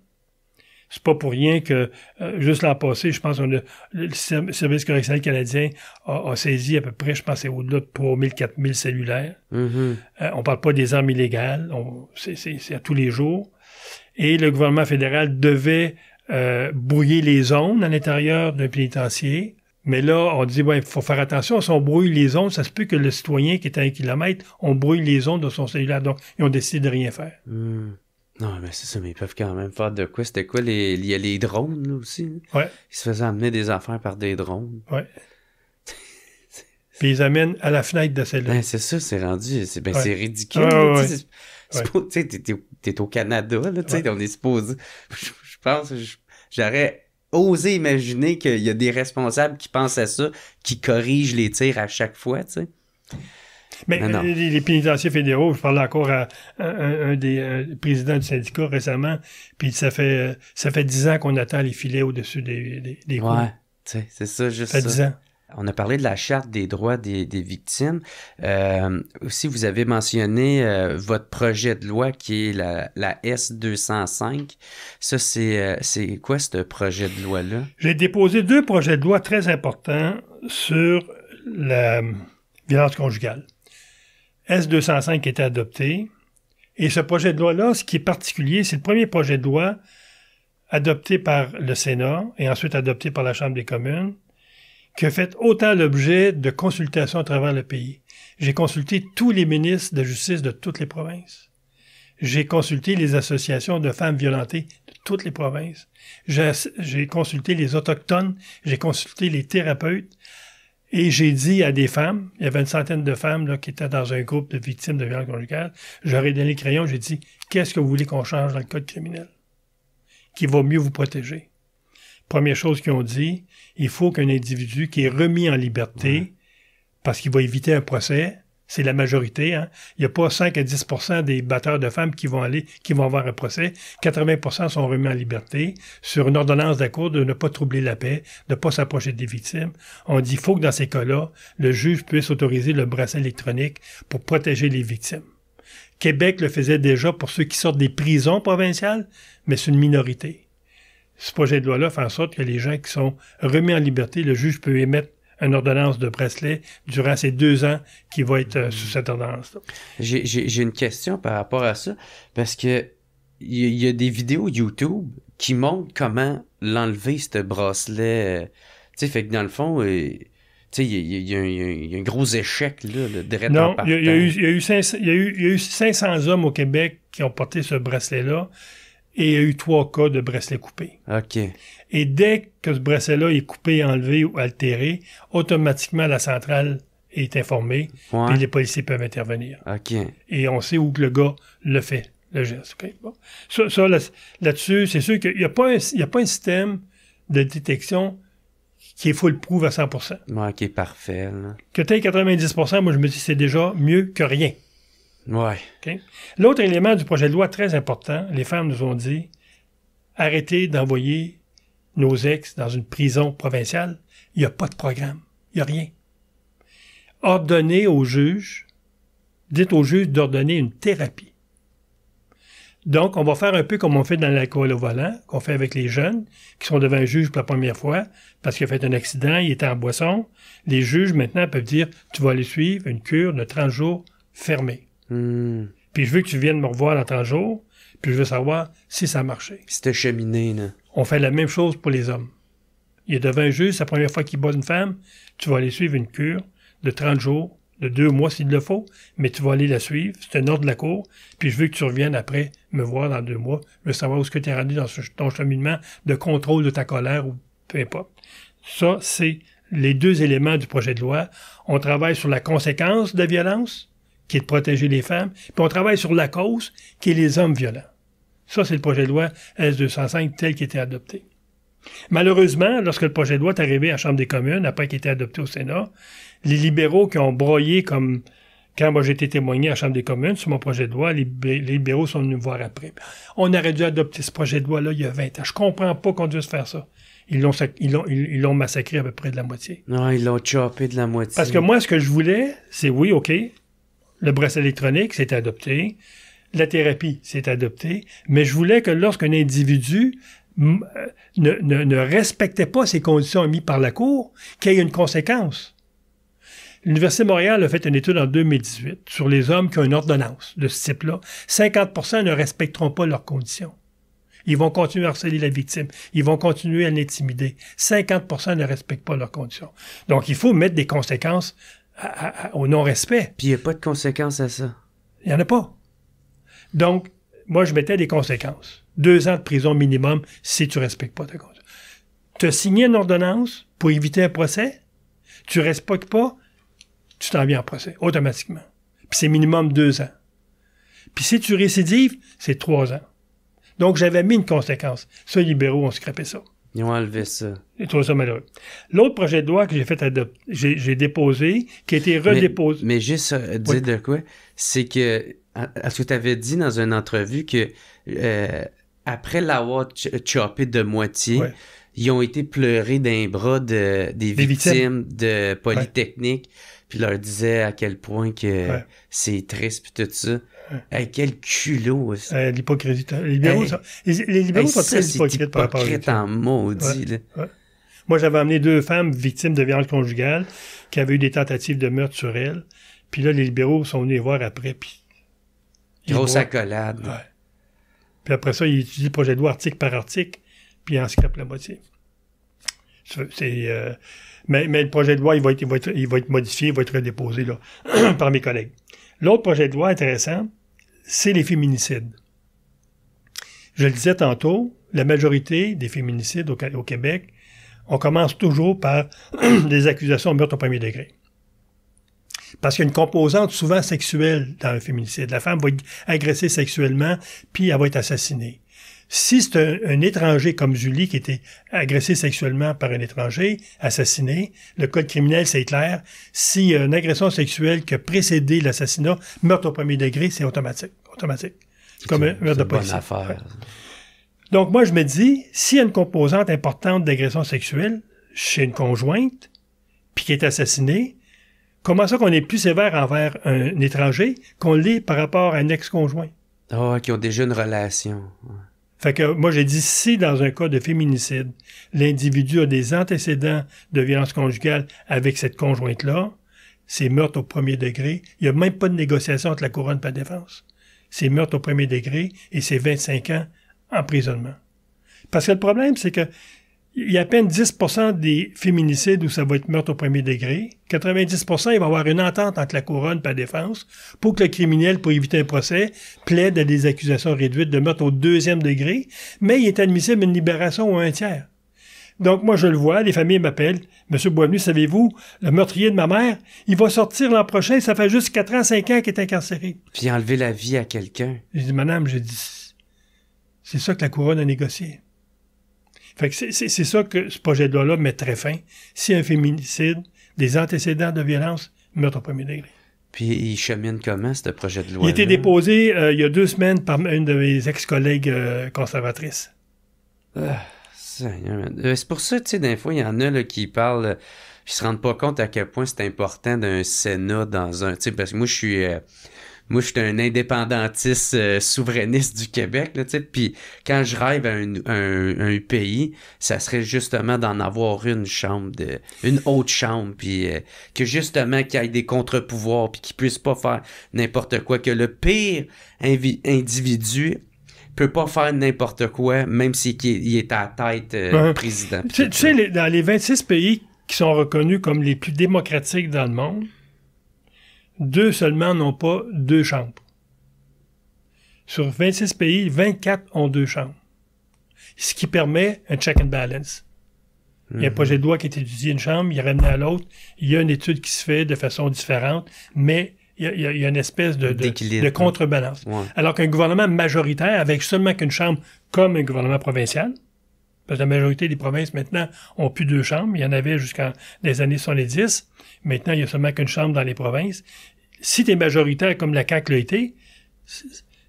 Speaker 1: C'est pas pour rien que, juste l'an passé, je pense que le Service correctionnel canadien a saisi à peu près, je pense, c'est au-delà de 3000, 4000 cellulaires. Mm-hmm. On parle pas des armes illégales, c'est à tous les jours. Et le gouvernement fédéral devait brouiller les zones à l'intérieur d'un pénitencier. Mais là, on dit, il faut faire attention, si on brouille les zones, ça se peut que le citoyen qui est à 1 kilomètre, on brouille les zones de son cellulaire. Donc, ils ont décidé de rien faire.
Speaker 3: Mm. Non, mais c'est ça, mais ils peuvent quand même faire de quoi? C'était quoi? Il y a les drones, là, aussi.
Speaker 1: Ouais.
Speaker 3: Ils se faisaient amener des affaires par des drones.
Speaker 1: Ouais. Puis ils amènent à la fenêtre de celle-là.
Speaker 3: Ben, c'est ça, c'est rendu. C'est ridicule. T'es au Canada, là, tu sais, on est supposé. Je pense, j'aurais osé imaginer qu'il y a des responsables qui pensent à ça, qui corrigent les tirs à chaque fois, tu sais.
Speaker 1: Mais les pénitenciers fédéraux, je parlais encore à un des présidents du syndicat récemment, puis ça fait 10 ans qu'on attend les filets au-dessus des cours.
Speaker 3: Ouais, tu sais, c'est ça, juste
Speaker 1: ça. Ça fait 10 ans.
Speaker 3: On a parlé de la Charte des droits des victimes. Aussi, vous avez mentionné votre projet de loi qui est la S205. Ça, c'est quoi ce projet de loi-là?
Speaker 1: J'ai déposé 2 projets de loi très importants sur la violence conjugale. S205 qui était adopté. Et ce projet de loi-là, ce qui est particulier, c'est le premier projet de loi adopté par le Sénat et ensuite adopté par la Chambre des communes, qui a fait autant l'objet de consultations à travers le pays. J'ai consulté tous les ministres de justice de toutes les provinces. J'ai consulté les associations de femmes violentées de toutes les provinces. J'ai consulté les Autochtones, j'ai consulté les thérapeutes. Et j'ai dit à des femmes, il y avait une centaine de femmes là, qui étaient dans un groupe de victimes de violences conjugales, j'aurais donné le crayon, j'ai dit, qu'est-ce que vous voulez qu'on change dans le code criminel? Qui va mieux vous protéger? Première chose qu'ils ont dit, il faut qu'un individu qui est remis en liberté, parce qu'il va éviter un procès, c'est la majorité, hein. Il n'y a pas 5 à 10% des batteurs de femmes qui vont avoir un procès. 80% sont remis en liberté sur une ordonnance de la Cour de ne pas troubler la paix, de ne pas s'approcher des victimes. On dit qu'il faut que dans ces cas-là, le juge puisse autoriser le bracelet électronique pour protéger les victimes. Québec le faisait déjà pour ceux qui sortent des prisons provinciales, mais c'est une minorité. Ce projet de loi-là fait en sorte que les gens qui sont remis en liberté, le juge peut émettre une ordonnance de bracelet durant ces 2 ans qui va être sous cette ordonnance-là.
Speaker 3: J'ai une question par rapport à ça, parce que il y a des vidéos YouTube qui montrent comment l'enlever, ce bracelet. Tu sais, fait que dans le fond, tu sais, il y a un gros échec, là, direct en partant.
Speaker 1: Il y a eu 500 hommes au Québec qui ont porté ce bracelet-là, et il y a eu 3 cas de bracelet coupé.
Speaker 3: OK.
Speaker 1: Et dès que ce bracelet-là est coupé, enlevé ou altéré, automatiquement, la centrale est informée, et les policiers peuvent intervenir.
Speaker 3: OK.
Speaker 1: Et on sait où que le gars le fait, le geste. Okay? Bon. Ça là-dessus, c'est sûr qu'il n'y a pas un système de détection qui est full-proof à 100%.
Speaker 3: Ouais, qui est parfait, là.
Speaker 1: Que tu aies 90%, moi, je me dis c'est déjà mieux que rien.
Speaker 3: Ouais.
Speaker 1: Okay? L'autre élément du projet de loi très important, les femmes nous ont dit, arrêtez d'envoyer nos ex dans une prison provinciale. Il n'y a pas de programme. Il n'y a rien. Ordonnez au juge, dites au juge d'ordonner une thérapie. Donc, on va faire un peu comme on fait dans l'alcool au volant, qu'on fait avec les jeunes qui sont devant un juge pour la première fois parce qu'il a fait un accident, il était en boisson. Les juges, maintenant, peuvent dire, tu vas aller suivre une cure de 30 jours fermée. Puis je veux que tu viennes me revoir dans 30 jours, puis je veux savoir si ça a marché.
Speaker 3: C'était cheminé, là.
Speaker 1: On fait la même chose pour les hommes. Il est devant un juge, c'est la première fois qu'il bat une femme, tu vas aller suivre une cure de 30 jours, de 2 mois s'il le faut, mais tu vas aller la suivre, c'est un ordre de la cour, puis je veux que tu reviennes après me voir dans 2 mois, je veux savoir où est-ce que tu es rendu dans ton cheminement de contrôle de ta colère ou peu importe. Ça, c'est les 2 éléments du projet de loi. On travaille sur la conséquence de la violence, qui est de protéger les femmes, puis on travaille sur la cause, qui est les hommes violents. Ça, c'est le projet de loi S-205 tel qu'il était adopté. Malheureusement, lorsque le projet de loi est arrivé à la Chambre des communes, après qu'il ait été adopté au Sénat, les libéraux qui ont broyé comme quand moi j'ai été témoigné à la Chambre des communes sur mon projet de loi, les libéraux sont venus me voir après. On aurait dû adopter ce projet de loi-là il y a 20 ans. Je comprends pas qu'on dû faire ça. Ils l'ont massacré à peu près de la moitié.
Speaker 3: Non, ils l'ont choppé de la moitié.
Speaker 1: Parce que moi, ce que je voulais, c'est oui, OK, le bracelet électronique, c'est adopté, la thérapie, c'est adopté, mais je voulais que lorsqu'un individu ne respectait pas ces conditions mises par la Cour, qu'il y ait une conséquence. L'Université de Montréal a fait une étude en 2018 sur les hommes qui ont une ordonnance de ce type-là. 50% ne respecteront pas leurs conditions. Ils vont continuer à harceler la victime. Ils vont continuer à l'intimider. 50% ne respectent pas leurs conditions. Donc, il faut mettre des conséquences au non-respect.
Speaker 3: Puis il n'y a pas de conséquences à ça.
Speaker 1: Il n'y en a pas. Donc, moi, je mettais des conséquences. 2 ans de prison minimum si tu ne respectes pas ta condition. Tu as signé une ordonnance pour éviter un procès, tu ne respectes pas, tu t'en viens en procès, automatiquement. Puis c'est minimum 2 ans. Puis si tu récidives, c'est 3 ans. Donc, j'avais mis une conséquence. Ça, les libéraux ont scrappé ça.
Speaker 3: Ils ont enlevé ça.
Speaker 1: J'ai trouvé ça malheureux. L'autre projet de loi que j'ai fait j'ai déposé, qui a été redéposé.
Speaker 3: Mais juste dire de quoi, c'est que, est-ce que tu avais dit dans une entrevue que après l'avoir choppé de moitié, ils ont été pleurés d'un bras des victimes de Polytechnique, puis leur disaient à quel point que c'est triste puis tout ça. Hey, quel culot!
Speaker 1: L'hypocrisie. Les libéraux sont très hypocrites par rapport à
Speaker 3: hypocrite en maudit.
Speaker 1: Ouais. Moi, j'avais amené 2 femmes victimes de violences conjugales qui avaient eu des tentatives de meurtre sur elles. Puis là, les libéraux sont venus les voir après. Puis
Speaker 3: grosse accolade.
Speaker 1: Ouais. Puis après ça, ils étudient le projet de loi article par article, puis ils en scrapent la moitié. Mais le projet de loi, il va être modifié, il va être redéposé là, par mes collègues. L'autre projet de loi intéressant, c'est les féminicides. Je le disais tantôt, la majorité des féminicides au Québec, on commence toujours par des accusations de meurtre au premier degré. Parce qu'il y a une composante souvent sexuelle dans un féminicide. La femme va être agressée sexuellement, puis elle va être assassinée. Si c'est un étranger comme Julie qui était agressé sexuellement par un étranger, assassiné, le code criminel, c'est clair. S'il y a une agression sexuelle qui a précédé l'assassinat, meurtre au premier degré, c'est automatique. C'est comme un meurtre de policier.
Speaker 3: Bonne affaire.
Speaker 1: Ouais. Donc, moi, je me dis, s'il y a une composante importante d'agression sexuelle chez une conjointe, puis qui est assassinée, comment ça qu'on est plus sévère envers un étranger qu'on l'est par rapport à un ex-conjoint?
Speaker 3: Ah, qui ont déjà une relation. Ouais.
Speaker 1: Fait que moi, j'ai dit, si dans un cas de féminicide, l'individu a des antécédents de violence conjugale avec cette conjointe-là, c'est meurtre au premier degré. Il n'y a même pas de négociation entre la couronne et la défense. C'est meurtre au premier degré et c'est 25 ans emprisonnement. Parce que le problème, c'est que il y a à peine 10% des féminicides où ça va être meurtre au premier degré. 90%, il va y avoir une entente entre la couronne et la défense pour que le criminel, pour éviter un procès, plaide à des accusations réduites de meurtre au deuxième degré, mais il est admissible une libération ou un tiers. Donc, moi, je le vois, les familles m'appellent. Monsieur Boisvenu, savez-vous, le meurtrier de ma mère, il va sortir l'an prochain, ça fait juste 4 ans, 5 ans qu'il est incarcéré.
Speaker 3: Puis enlever la vie à quelqu'un.
Speaker 1: J'ai dit, madame, c'est ça que la couronne a négocié. Fait que c'est ça que ce projet de loi-là met très fin. Si un féminicide, des antécédents de violence, meurtre au premier degré.
Speaker 3: Puis il chemine comment, ce projet de loi?
Speaker 1: Il a été déposé il y a 2 semaines par une de mes ex-collègues conservatrices.
Speaker 3: C'est pour ça, tu sais, des fois, il y en a là, qui parlent, qui se rendent pas compte à quel point c'est important d'un Sénat dans un... Tu sais, parce que moi, je moi, je suis un indépendantiste souverainiste du Québec, là, tu sais, puis quand je rêve à un pays, ça serait justement d'en avoir une haute chambre, puis que justement, qu'il y ait des contre-pouvoirs, puis qu'ils puissent pas faire n'importe quoi, que le pire individu peut pas faire n'importe quoi, même s'il est à la tête président.
Speaker 1: Tu sais, dans les 26 pays qui sont reconnus comme les plus démocratiques dans le monde, 2 seulement n'ont pas 2 chambres. Sur 26 pays, 24 ont 2 chambres. Ce qui permet un check and balance. Il y a un projet de loi qui est étudié une chambre, il est ramené à l'autre, il y a une étude qui se fait de façon différente, mais il y a une espèce de contrebalance. Ouais. Alors qu'un gouvernement majoritaire, avec seulement qu'une chambre, comme un gouvernement provincial, parce que la majorité des provinces, maintenant, ont plus 2 chambres. Il y en avait jusqu'en les années 70. Maintenant, il y a seulement qu'une chambre dans les provinces. Si tu es majoritaire comme la CAQ l'a été,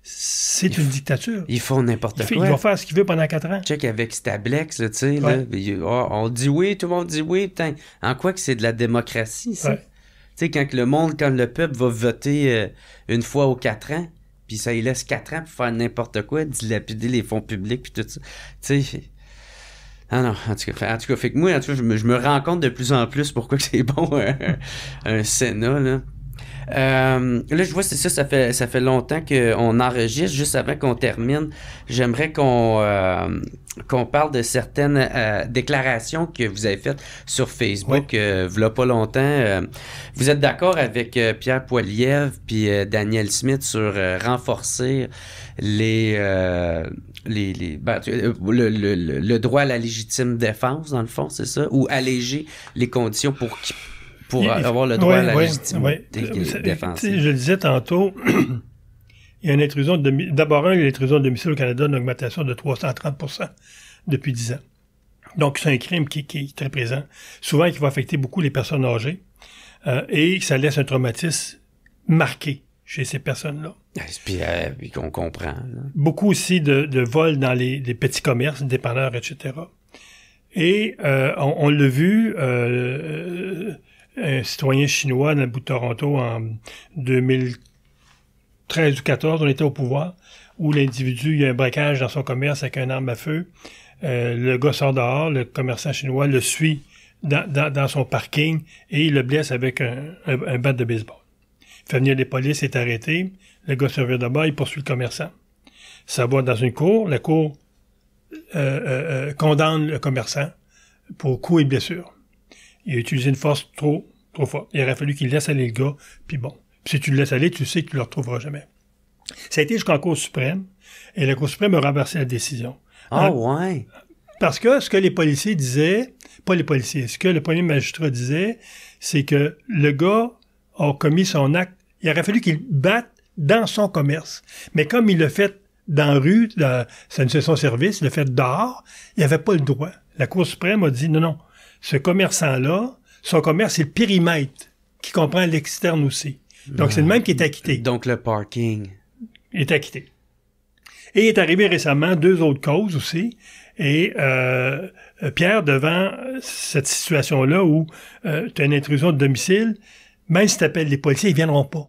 Speaker 1: c'est une dictature.
Speaker 3: Ils font n'importe quoi.
Speaker 1: Ils vont faire ce qu'ils veulent pendant 4 ans.
Speaker 3: Check avec Stablex, tu sais, là. On dit oui, tout le monde dit oui. Putain, en quoi que c'est de la démocratie, ça? Ouais. Tu sais, quand le peuple va voter une fois aux 4 ans, puis ça, il laisse 4 ans pour faire n'importe quoi, dilapider les fonds publics, puis tout ça. Tu sais... Ah non, en tout cas, fait que moi, je me rends compte de plus en plus pourquoi c'est bon un Sénat, là. Là, je vois, c'est ça, ça fait longtemps qu'on enregistre. Juste avant qu'on termine, j'aimerais qu'on parle de certaines déclarations que vous avez faites sur Facebook, v'là pas longtemps. Vous êtes d'accord avec Pierre Poilievre puis Daniel Smith sur renforcer le droit à la légitime défense, dans le fond, c'est ça? Ou alléger les conditions pour avoir le droit à la légitimité défense.
Speaker 1: Je le disais tantôt, il y a une intrusion d'abord, l'intrusion de domicile au Canada, une augmentation de 330% depuis 10 ans. Donc, c'est un crime qui est très présent. Souvent, qui va affecter beaucoup les personnes âgées. Et ça laisse un traumatisme marqué chez ces personnes-là.
Speaker 3: Puis qu'on comprend. Là.
Speaker 1: Beaucoup aussi de vols dans les petits commerces, dépanneurs, etc. Et on l'a vu, un citoyen chinois dans le bout de Toronto en 2013 ou 2014, on était au pouvoir, où l'individu, il y a un braquage dans son commerce avec une arme à feu. Le gars sort dehors, le commerçant chinois le suit dans son parking et il le blesse avec un bat de baseball. Il fait venir les polices, il est arrêté. Le gars se revient de bas, il poursuit le commerçant. Ça va dans une cour. La cour condamne le commerçant pour coups et blessures. Il a utilisé une force trop forte. Il aurait fallu qu'il laisse aller le gars, puis bon. Puis si tu le laisses aller, tu sais que tu le retrouveras jamais. Ça a été jusqu'en Cour suprême, et la Cour suprême a renversé la décision.
Speaker 3: Ouais.
Speaker 1: Parce que ce que les policiers disaient, pas les policiers, ce que le premier magistrat disait, c'est que le gars a commis son acte. Il aurait fallu qu'il batte dans son commerce. Mais comme il l'a fait dans la rue, c'est son service, il l'a fait dehors, il n'avait pas le droit. La Cour suprême a dit non, ce commerçant-là, son commerce, c'est le périmètre qui comprend l'externe aussi. Donc, c'est le même qui est acquitté.
Speaker 3: Donc, le parking.
Speaker 1: Il est acquitté. Et il est arrivé récemment 2 autres causes aussi. Et Pierre, devant cette situation-là où tu as une intrusion de domicile, même si tu appelles les policiers, ils ne viendront pas.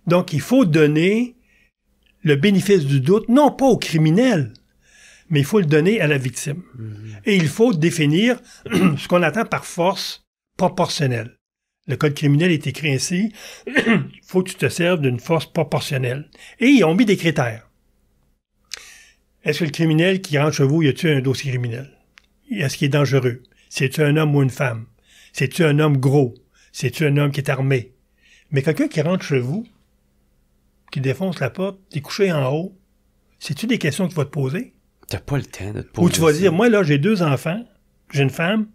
Speaker 1: Donc, il faut donner le bénéfice du doute, non pas au criminel, mais il faut le donner à la victime. Et il faut définir ce qu'on attend par force proportionnelle. Le code criminel est écrit ainsi, il faut que tu te serves d'une force proportionnelle. Et ils ont mis des critères. Est-ce que le criminel qui rentre chez vous, y a-t-il un dossier criminel? Est-ce qu'il est dangereux? C'est-tu un homme ou une femme? C'est-tu un homme gros? C'est-tu un homme qui est armé? Mais quelqu'un qui rentre chez vous, qui défonce la porte, t'es couché en haut, c'est-tu des questions qu'il va te poser?
Speaker 3: T'as pas le temps de te poser.
Speaker 1: Ou tu vas dire, moi là, j'ai 2 enfants, j'ai une femme,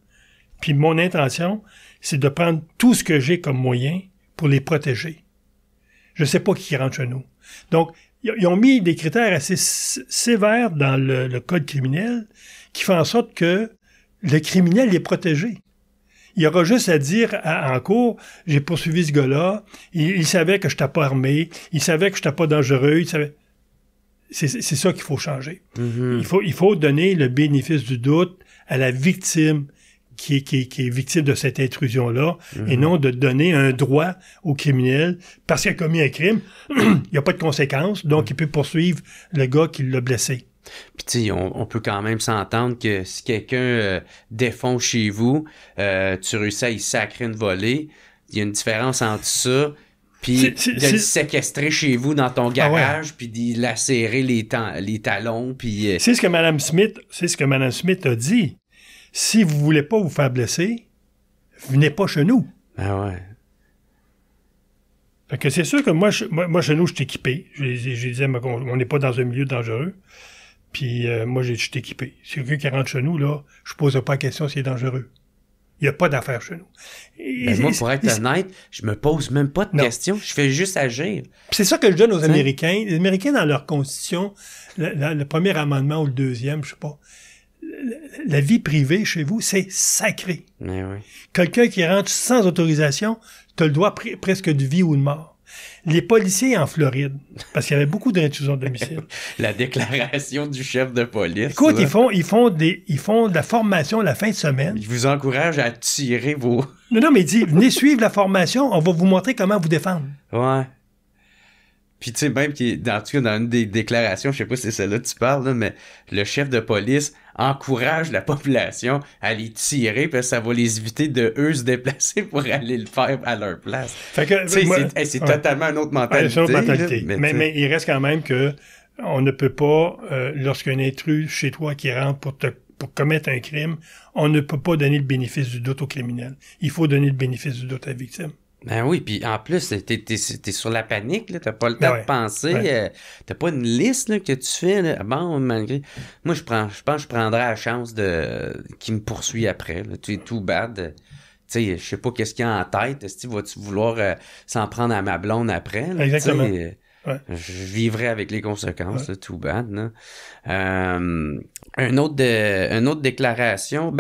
Speaker 1: puis mon intention, c'est de prendre tout ce que j'ai comme moyen pour les protéger. Je sais pas qui rentre chez nous. Donc, ils ont mis des critères assez sévères dans le code criminel qui font en sorte que le criminel est protégé. Il y aura juste à dire en cours, j'ai poursuivi ce gars-là, il savait que je n'étais pas armé, il savait que je n'étais pas dangereux, il savait... C'est ça qu'il faut changer. Il faut donner le bénéfice du doute à la victime qui est victime de cette intrusion-là, et non de donner un droit au criminel parce qu'il a commis un crime. Il n'y a pas de conséquences, donc il peut poursuivre le gars qui l'a blessé.
Speaker 3: Puis tu sais, on peut quand même s'entendre que si quelqu'un défonce chez vous, tu réussis à y sacrer une volée, il y a une différence entre ça puis de le séquestrer chez vous dans ton garage, puis d'y lacérer les talons, puis...
Speaker 1: C'est ce que Mme Smith a dit. Si vous voulez pas vous faire blesser, venez pas chez nous.
Speaker 3: Ah ouais.
Speaker 1: Fait que c'est sûr que moi chez nous, je suis équipé. Je disais, on n'est pas dans un milieu dangereux. Puis moi, je suis équipé. Si quelqu'un qui rentre chez nous, là, je pose pas la question s'il est dangereux. Il n'y a pas d'affaire chez nous.
Speaker 3: Moi, pour être honnête, je me pose même pas de questions. Je fais juste agir.
Speaker 1: C'est ça que je donne aux Américains. Les Américains, dans leur constitution, le premier amendement ou le deuxième, je sais pas, la vie privée chez vous, c'est sacré.
Speaker 3: Mais oui.
Speaker 1: Quelqu'un qui rentre sans autorisation, t'as le droit presque de vie ou de mort. Les policiers en Floride, parce qu'il y avait beaucoup d'intrusions de domicile.
Speaker 3: La déclaration du chef de police.
Speaker 1: Écoute, ils font de la formation la fin de semaine.
Speaker 3: Ils vous encouragent à tirer vos...
Speaker 1: Non, mais il dit, venez suivre la formation, on va vous montrer comment vous défendre.
Speaker 3: Ouais. Puis tu sais, même en tout cas, dans une des déclarations, je sais pas si c'est celle-là que tu parles, là, mais le chef de police encourage la population à les tirer parce que ça va les éviter de eux se déplacer pour aller le faire à leur place.
Speaker 1: Fait que,
Speaker 3: c'est totalement une autre mentalité.
Speaker 1: C'est une autre mentalité.
Speaker 3: Là,
Speaker 1: mais il reste quand même que on ne peut pas, lorsqu'un intrus chez toi qui rentre pour commettre un crime, on ne peut pas donner le bénéfice du doute au criminel. Il faut donner le bénéfice du doute à la victime.
Speaker 3: Ben oui, puis en plus, t'es sur la panique, là, t'as pas le temps de penser, t'as pas une liste là, que tu fais, là. Bon, malgré... Moi, je pense que je prendrais la chance qui me poursuit après, là. Tu es tout bad. Tu sais, je sais pas qu'est-ce qu'il y a en tête, vas-tu vouloir s'en prendre à ma blonde après, là?
Speaker 1: Exactement.
Speaker 3: Je vivrai avec les conséquences, là, tout bad, là. Une autre déclaration,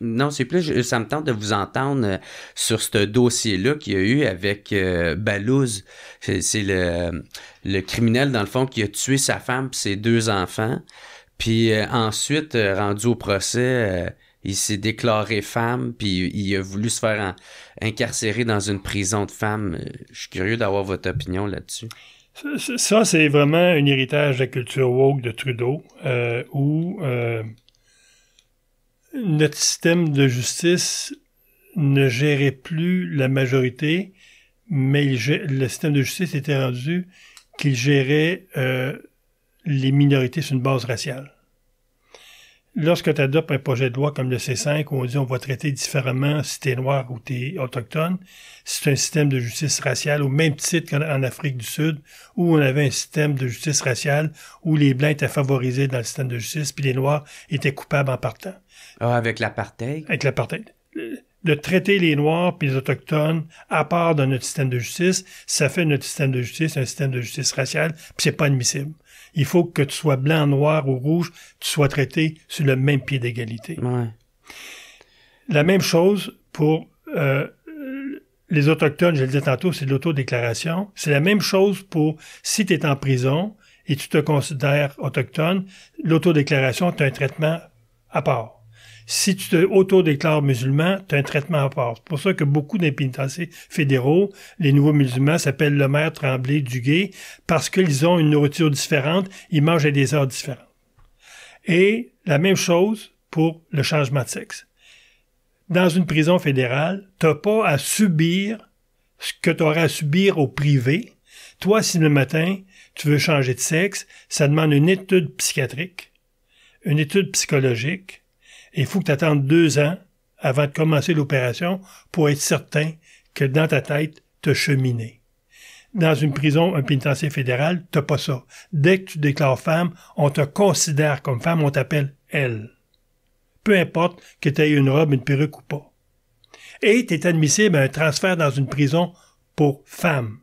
Speaker 3: non, c'est plus, ça me tente de vous entendre sur ce dossier-là qu'il y a eu avec Balouz. C'est le criminel, dans le fond, qui a tué sa femme et ses 2 enfants. Puis ensuite, rendu au procès, il s'est déclaré femme, puis il a voulu se faire incarcérer dans une prison de femmes. Je suis curieux d'avoir votre opinion là-dessus.
Speaker 1: Ça, c'est vraiment un héritage de la culture woke de Trudeau, où notre système de justice ne gérait plus la majorité, mais le système de justice était rendu qu'il gérait les minorités sur une base raciale. Lorsque tu adoptes un projet de loi comme le C5, où on dit on va traiter différemment si t'es noir ou t'es autochtone, c'est un système de justice raciale au même titre qu'en Afrique du Sud, où on avait un système de justice raciale où les Blancs étaient favorisés dans le système de justice, puis les Noirs étaient coupables en partant.
Speaker 3: Ah, avec l'apartheid?
Speaker 1: Avec l'apartheid. De traiter les Noirs puis les Autochtones à part dans notre système de justice, ça fait notre système de justice un système de justice raciale, puis c'est pas admissible. Il faut que tu sois blanc, noir ou rouge, tu sois traité sur le même pied d'égalité.
Speaker 3: Ouais.
Speaker 1: La même chose pour les Autochtones, je le disais tantôt, c'est de l'autodéclaration. C'est la même chose pour si tu es en prison et tu te considères autochtone, l'autodéclaration, tu as un traitement à part. Si tu te autodéclares musulman, tu as un traitement à part. C'est pour ça que beaucoup des pénitenciers fédéraux, les nouveaux musulmans s'appellent Lemaire, Tremblay, Duguay, parce qu'ils ont une nourriture différente, ils mangent à des heures différentes. Et la même chose pour le changement de sexe. Dans une prison fédérale, t'as pas à subir ce que tu aurais à subir au privé. Toi, si le matin, tu veux changer de sexe, ça demande une étude psychiatrique, une étude psychologique, et il faut que tu attendes 2 ans avant de commencer l'opération pour être certain que dans ta tête, tu as cheminé. Dans une prison, un pénitencier fédéral, t'as pas ça. Dès que tu déclares femme, on te considère comme femme, on t'appelle elle. Peu importe que tu aies une robe, une perruque ou pas. Et tu es admissible à un transfert dans une prison pour femmes.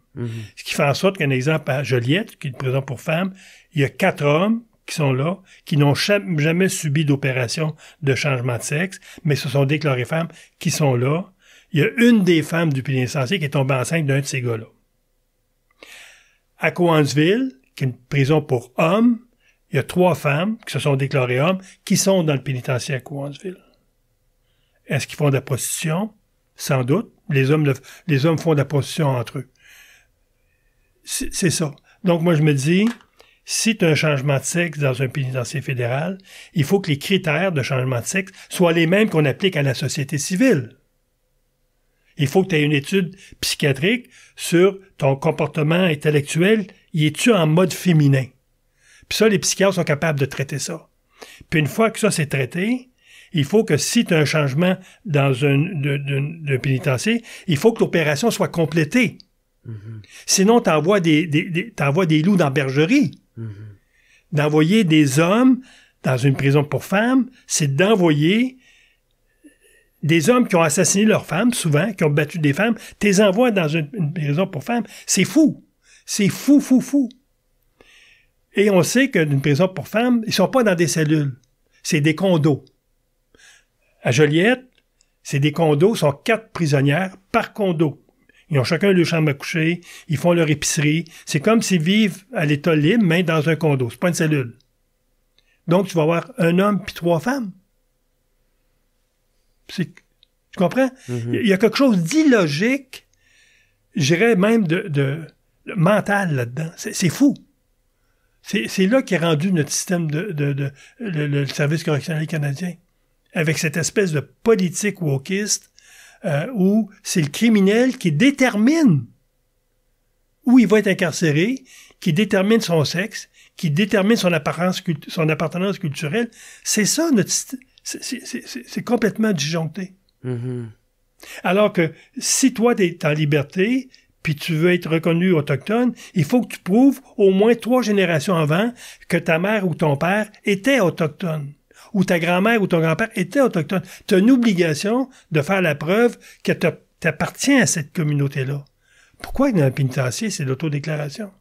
Speaker 1: Ce qui fait en sorte qu'un exemple à Joliette, qui est une prison pour femmes, il y a 4 hommes qui sont là, qui n'ont jamais subi d'opération de changement de sexe, mais se sont déclarés femmes, qui sont là. Il y a une des femmes du pénitencier qui est tombée enceinte d'un de ces gars-là. À Cowansville, qui est une prison pour hommes, il y a 3 femmes qui se sont déclarées hommes, qui sont dans le pénitencier à Cowansville. Est-ce qu'ils font de la prostitution? Sans doute. Les hommes font de la prostitution entre eux. C'est ça. Donc, moi, je me dis, si tu as un changement de sexe dans un pénitencier fédéral, il faut que les critères de changement de sexe soient les mêmes qu'on applique à la société civile. Il faut que tu aies une étude psychiatrique sur ton comportement intellectuel. Y es-tu en mode féminin? Puis ça, les psychiatres sont capables de traiter ça. Puis une fois que ça c'est traité, il faut que si tu as un changement dans un pénitencier, il faut que l'opération soit complétée. Mm-hmm. Sinon, t'envoies des loups dans la bergerie. Mm-hmm. D'envoyer des hommes dans une prison pour femmes, c'est d'envoyer des hommes qui ont assassiné leurs femmes, souvent, qui ont battu des femmes, t'es envoies dans une prison pour femmes. C'est fou. C'est fou, fou, fou. Et on sait que d'une prison pour femmes, ils sont pas dans des cellules. C'est des condos. À Joliette, c'est des condos, sont 4 prisonnières par condo. Ils ont chacun leur chambre à coucher, ils font leur épicerie. C'est comme s'ils vivent à l'état libre, mais dans un condo. C'est pas une cellule. Donc, tu vas avoir un homme puis 3 femmes. Tu comprends? Mm-hmm. Il y a quelque chose d'illogique, je dirais même de mental là-dedans. C'est fou. C'est là qu'est rendu notre système le service correctionnel canadien. Avec cette espèce de politique wokiste où c'est le criminel qui détermine où il va être incarcéré, qui détermine son sexe, qui détermine son appartenance culturelle. C'est ça, c'est complètement disjoncté. Mm-hmm. Alors que si toi, tu es en liberté, puis tu veux être reconnu autochtone, il faut que tu prouves au moins 3 générations avant que ta mère ou ton père était autochtone, ou ta grand-mère ou ton grand-père était autochtone. Tu as une obligation de faire la preuve que tu appartiens à cette communauté-là. Pourquoi dans le pénitencier, c'est l'autodéclaration?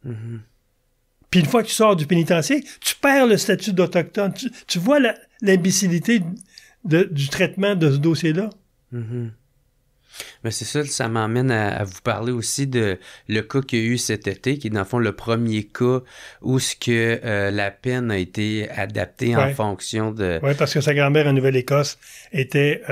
Speaker 1: Mm-hmm. Puis une fois que tu sors du pénitencier, tu perds le statut d'autochtone. Tu vois l'imbécilité du traitement de ce dossier-là?
Speaker 3: Mm-hmm. Mais c'est ça m'emmène à vous parler aussi de le cas qu'il y a eu cet été, qui est dans le fond le premier cas où ce que la peine a été adaptée en fonction de...
Speaker 1: Oui, parce que sa grand-mère en Nouvelle-Écosse était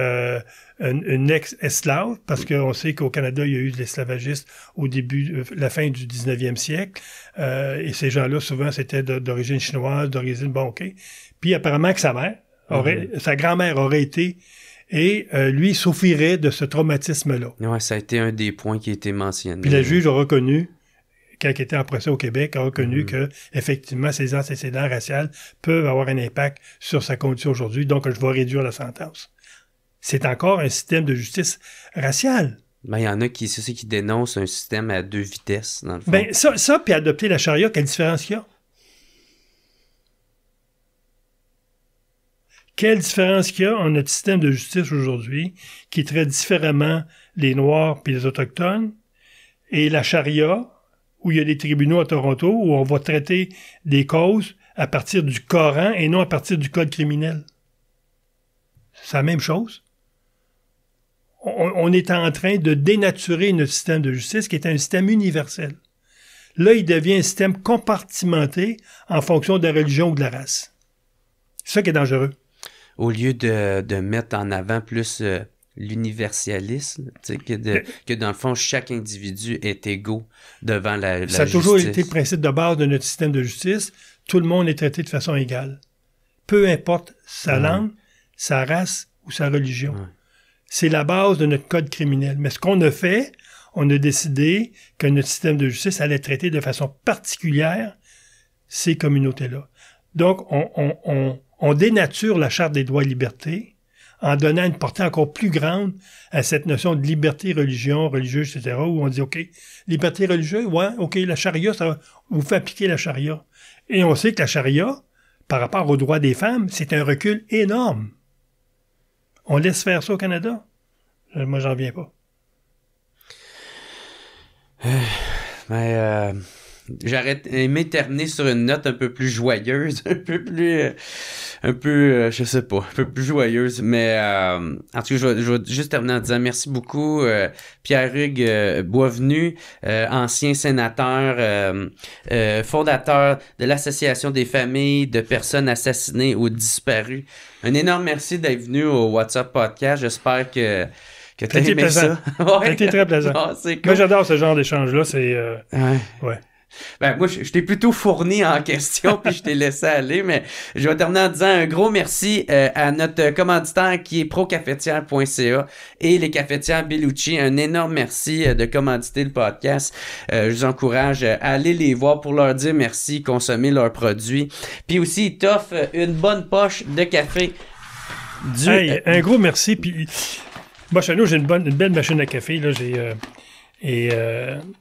Speaker 1: une ex-esclave, parce qu'on sait qu'au Canada, il y a eu de l'esclavagistes au début, la fin du 19e siècle, et ces gens-là, souvent, c'était d'origine chinoise, d'origine... Bon, OK. Puis apparemment que sa grand-mère aurait été... Et lui, il souffrirait de ce traumatisme-là.
Speaker 3: Oui, ça a été un des points qui a été mentionné.
Speaker 1: Puis le juge a reconnu, quand il était en procès au Québec, a reconnu que effectivement ces antécédents raciaux peuvent avoir un impact sur sa condition aujourd'hui, donc je vais réduire la sentence. C'est encore un système de justice raciale.
Speaker 3: Ben, il y en a qui dénoncent un système à 2 vitesses, dans le fond.
Speaker 1: Ben, ça puis adopter la charia, quelle différence qu'il y a? Quelle différence qu'il y a en notre système de justice aujourd'hui qui traite différemment les Noirs puis les Autochtones et la charia, où il y a des tribunaux à Toronto où on va traiter des causes à partir du Coran et non à partir du code criminel. C'est la même chose. On est en train de dénaturer notre système de justice qui est un système universel. Là, il devient un système compartimenté en fonction de la religion ou de la race. C'est ça qui est dangereux.
Speaker 3: Au lieu de mettre en avant plus l'universalisme, que dans le fond, chaque individu est égaux devant la justice.
Speaker 1: Ça a toujours été le principe de base de notre système de justice. Tout le monde est traité de façon égale. Peu importe sa langue, sa race ou sa religion. Ouais. C'est la base de notre code criminel. Mais ce qu'on a fait, on a décidé que notre système de justice allait traiter de façon particulière ces communautés-là. Donc, on dénature la Charte des droits et libertés en donnant une portée encore plus grande à cette notion de liberté religieuse, etc., où on dit, OK, liberté religieuse, ouais, OK, la charia, ça vous fait appliquer la charia. Et on sait que la charia, par rapport aux droits des femmes, c'est un recul énorme. On laisse faire ça au Canada? Moi, j'en viens pas.
Speaker 3: J'aurais aimé terminer sur une note un peu plus joyeuse, un peu plus un peu, je sais pas, un peu plus joyeuse. Mais en tout cas, je vais juste terminer en disant merci beaucoup, Pierre-Hugues Boisvenu, ancien sénateur, fondateur de l'Association des familles de personnes assassinées ou disparues. Un énorme merci d'être venu au WhatsApp Podcast. J'espère que t'as aimé ça.
Speaker 1: C'était très plaisant.
Speaker 3: Oh, c'est cool.
Speaker 1: Moi, j'adore ce genre d'échange-là. C'est ouais.
Speaker 3: Ben, moi, je t'ai plutôt fourni en question, puis je t'ai laissé aller, mais je vais terminer en disant un gros merci à notre commanditaire qui est procafetière.ca et les cafetières Bellucci. Un énorme merci de commanditer le podcast. Je vous encourage à aller les voir pour leur dire merci, consommer leurs produits. Puis aussi, ils t'offrent une bonne poche de café.
Speaker 1: Un gros merci. Puis, moi, chez nous, j'ai une belle machine à café. Là,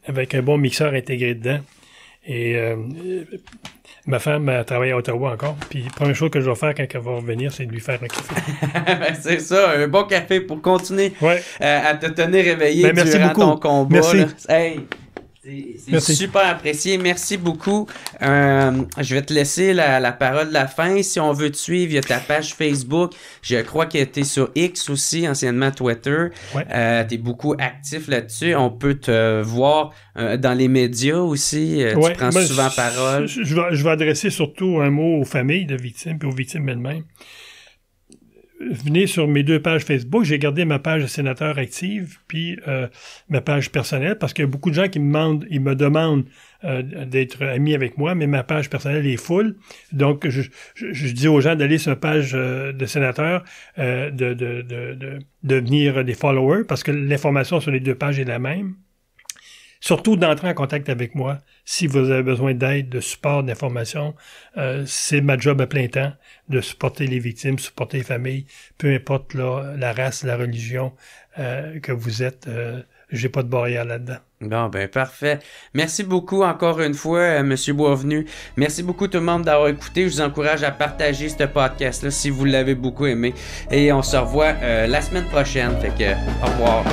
Speaker 1: avec un bon mixeur intégré dedans. Et ma femme travaille à Ottawa encore. Puis la première chose que je vais faire quand elle va revenir, c'est de lui faire un café.
Speaker 3: Ben, c'est ça, un bon café pour continuer à te tenir réveillé durant ton combat.
Speaker 1: Merci.
Speaker 3: Là. Hey, c'est super apprécié. Merci beaucoup. Je vais te laisser la parole de la fin. Si on veut te suivre, il y a ta page Facebook. Je crois que tu es sur X aussi, anciennement Twitter. Ouais. Tu es beaucoup actif là-dessus. On peut te voir dans les médias aussi. Tu prends souvent parole.
Speaker 1: Je vais adresser surtout un mot aux familles de victimes et aux victimes elles-mêmes. Venez sur mes 2 pages Facebook. J'ai gardé ma page de sénateur active puis ma page personnelle parce qu'il y a beaucoup de gens qui me demandent d'être amis avec moi, mais ma page personnelle est full. Donc, je dis aux gens d'aller sur ma page de sénateur, de devenir des followers parce que l'information sur les 2 pages est la même. Surtout d'entrer en contact avec moi si vous avez besoin d'aide, de support, d'information. C'est ma job à plein temps de supporter les victimes, supporter les familles, peu importe la race, la religion que vous êtes. J'ai pas de barrière là-dedans.
Speaker 3: Bon, ben parfait. Merci beaucoup encore une fois, Monsieur Boisvenu. Merci beaucoup tout le monde d'avoir écouté. Je vous encourage à partager ce podcast-là si vous l'avez beaucoup aimé. Et on se revoit la semaine prochaine. Fait que, au revoir.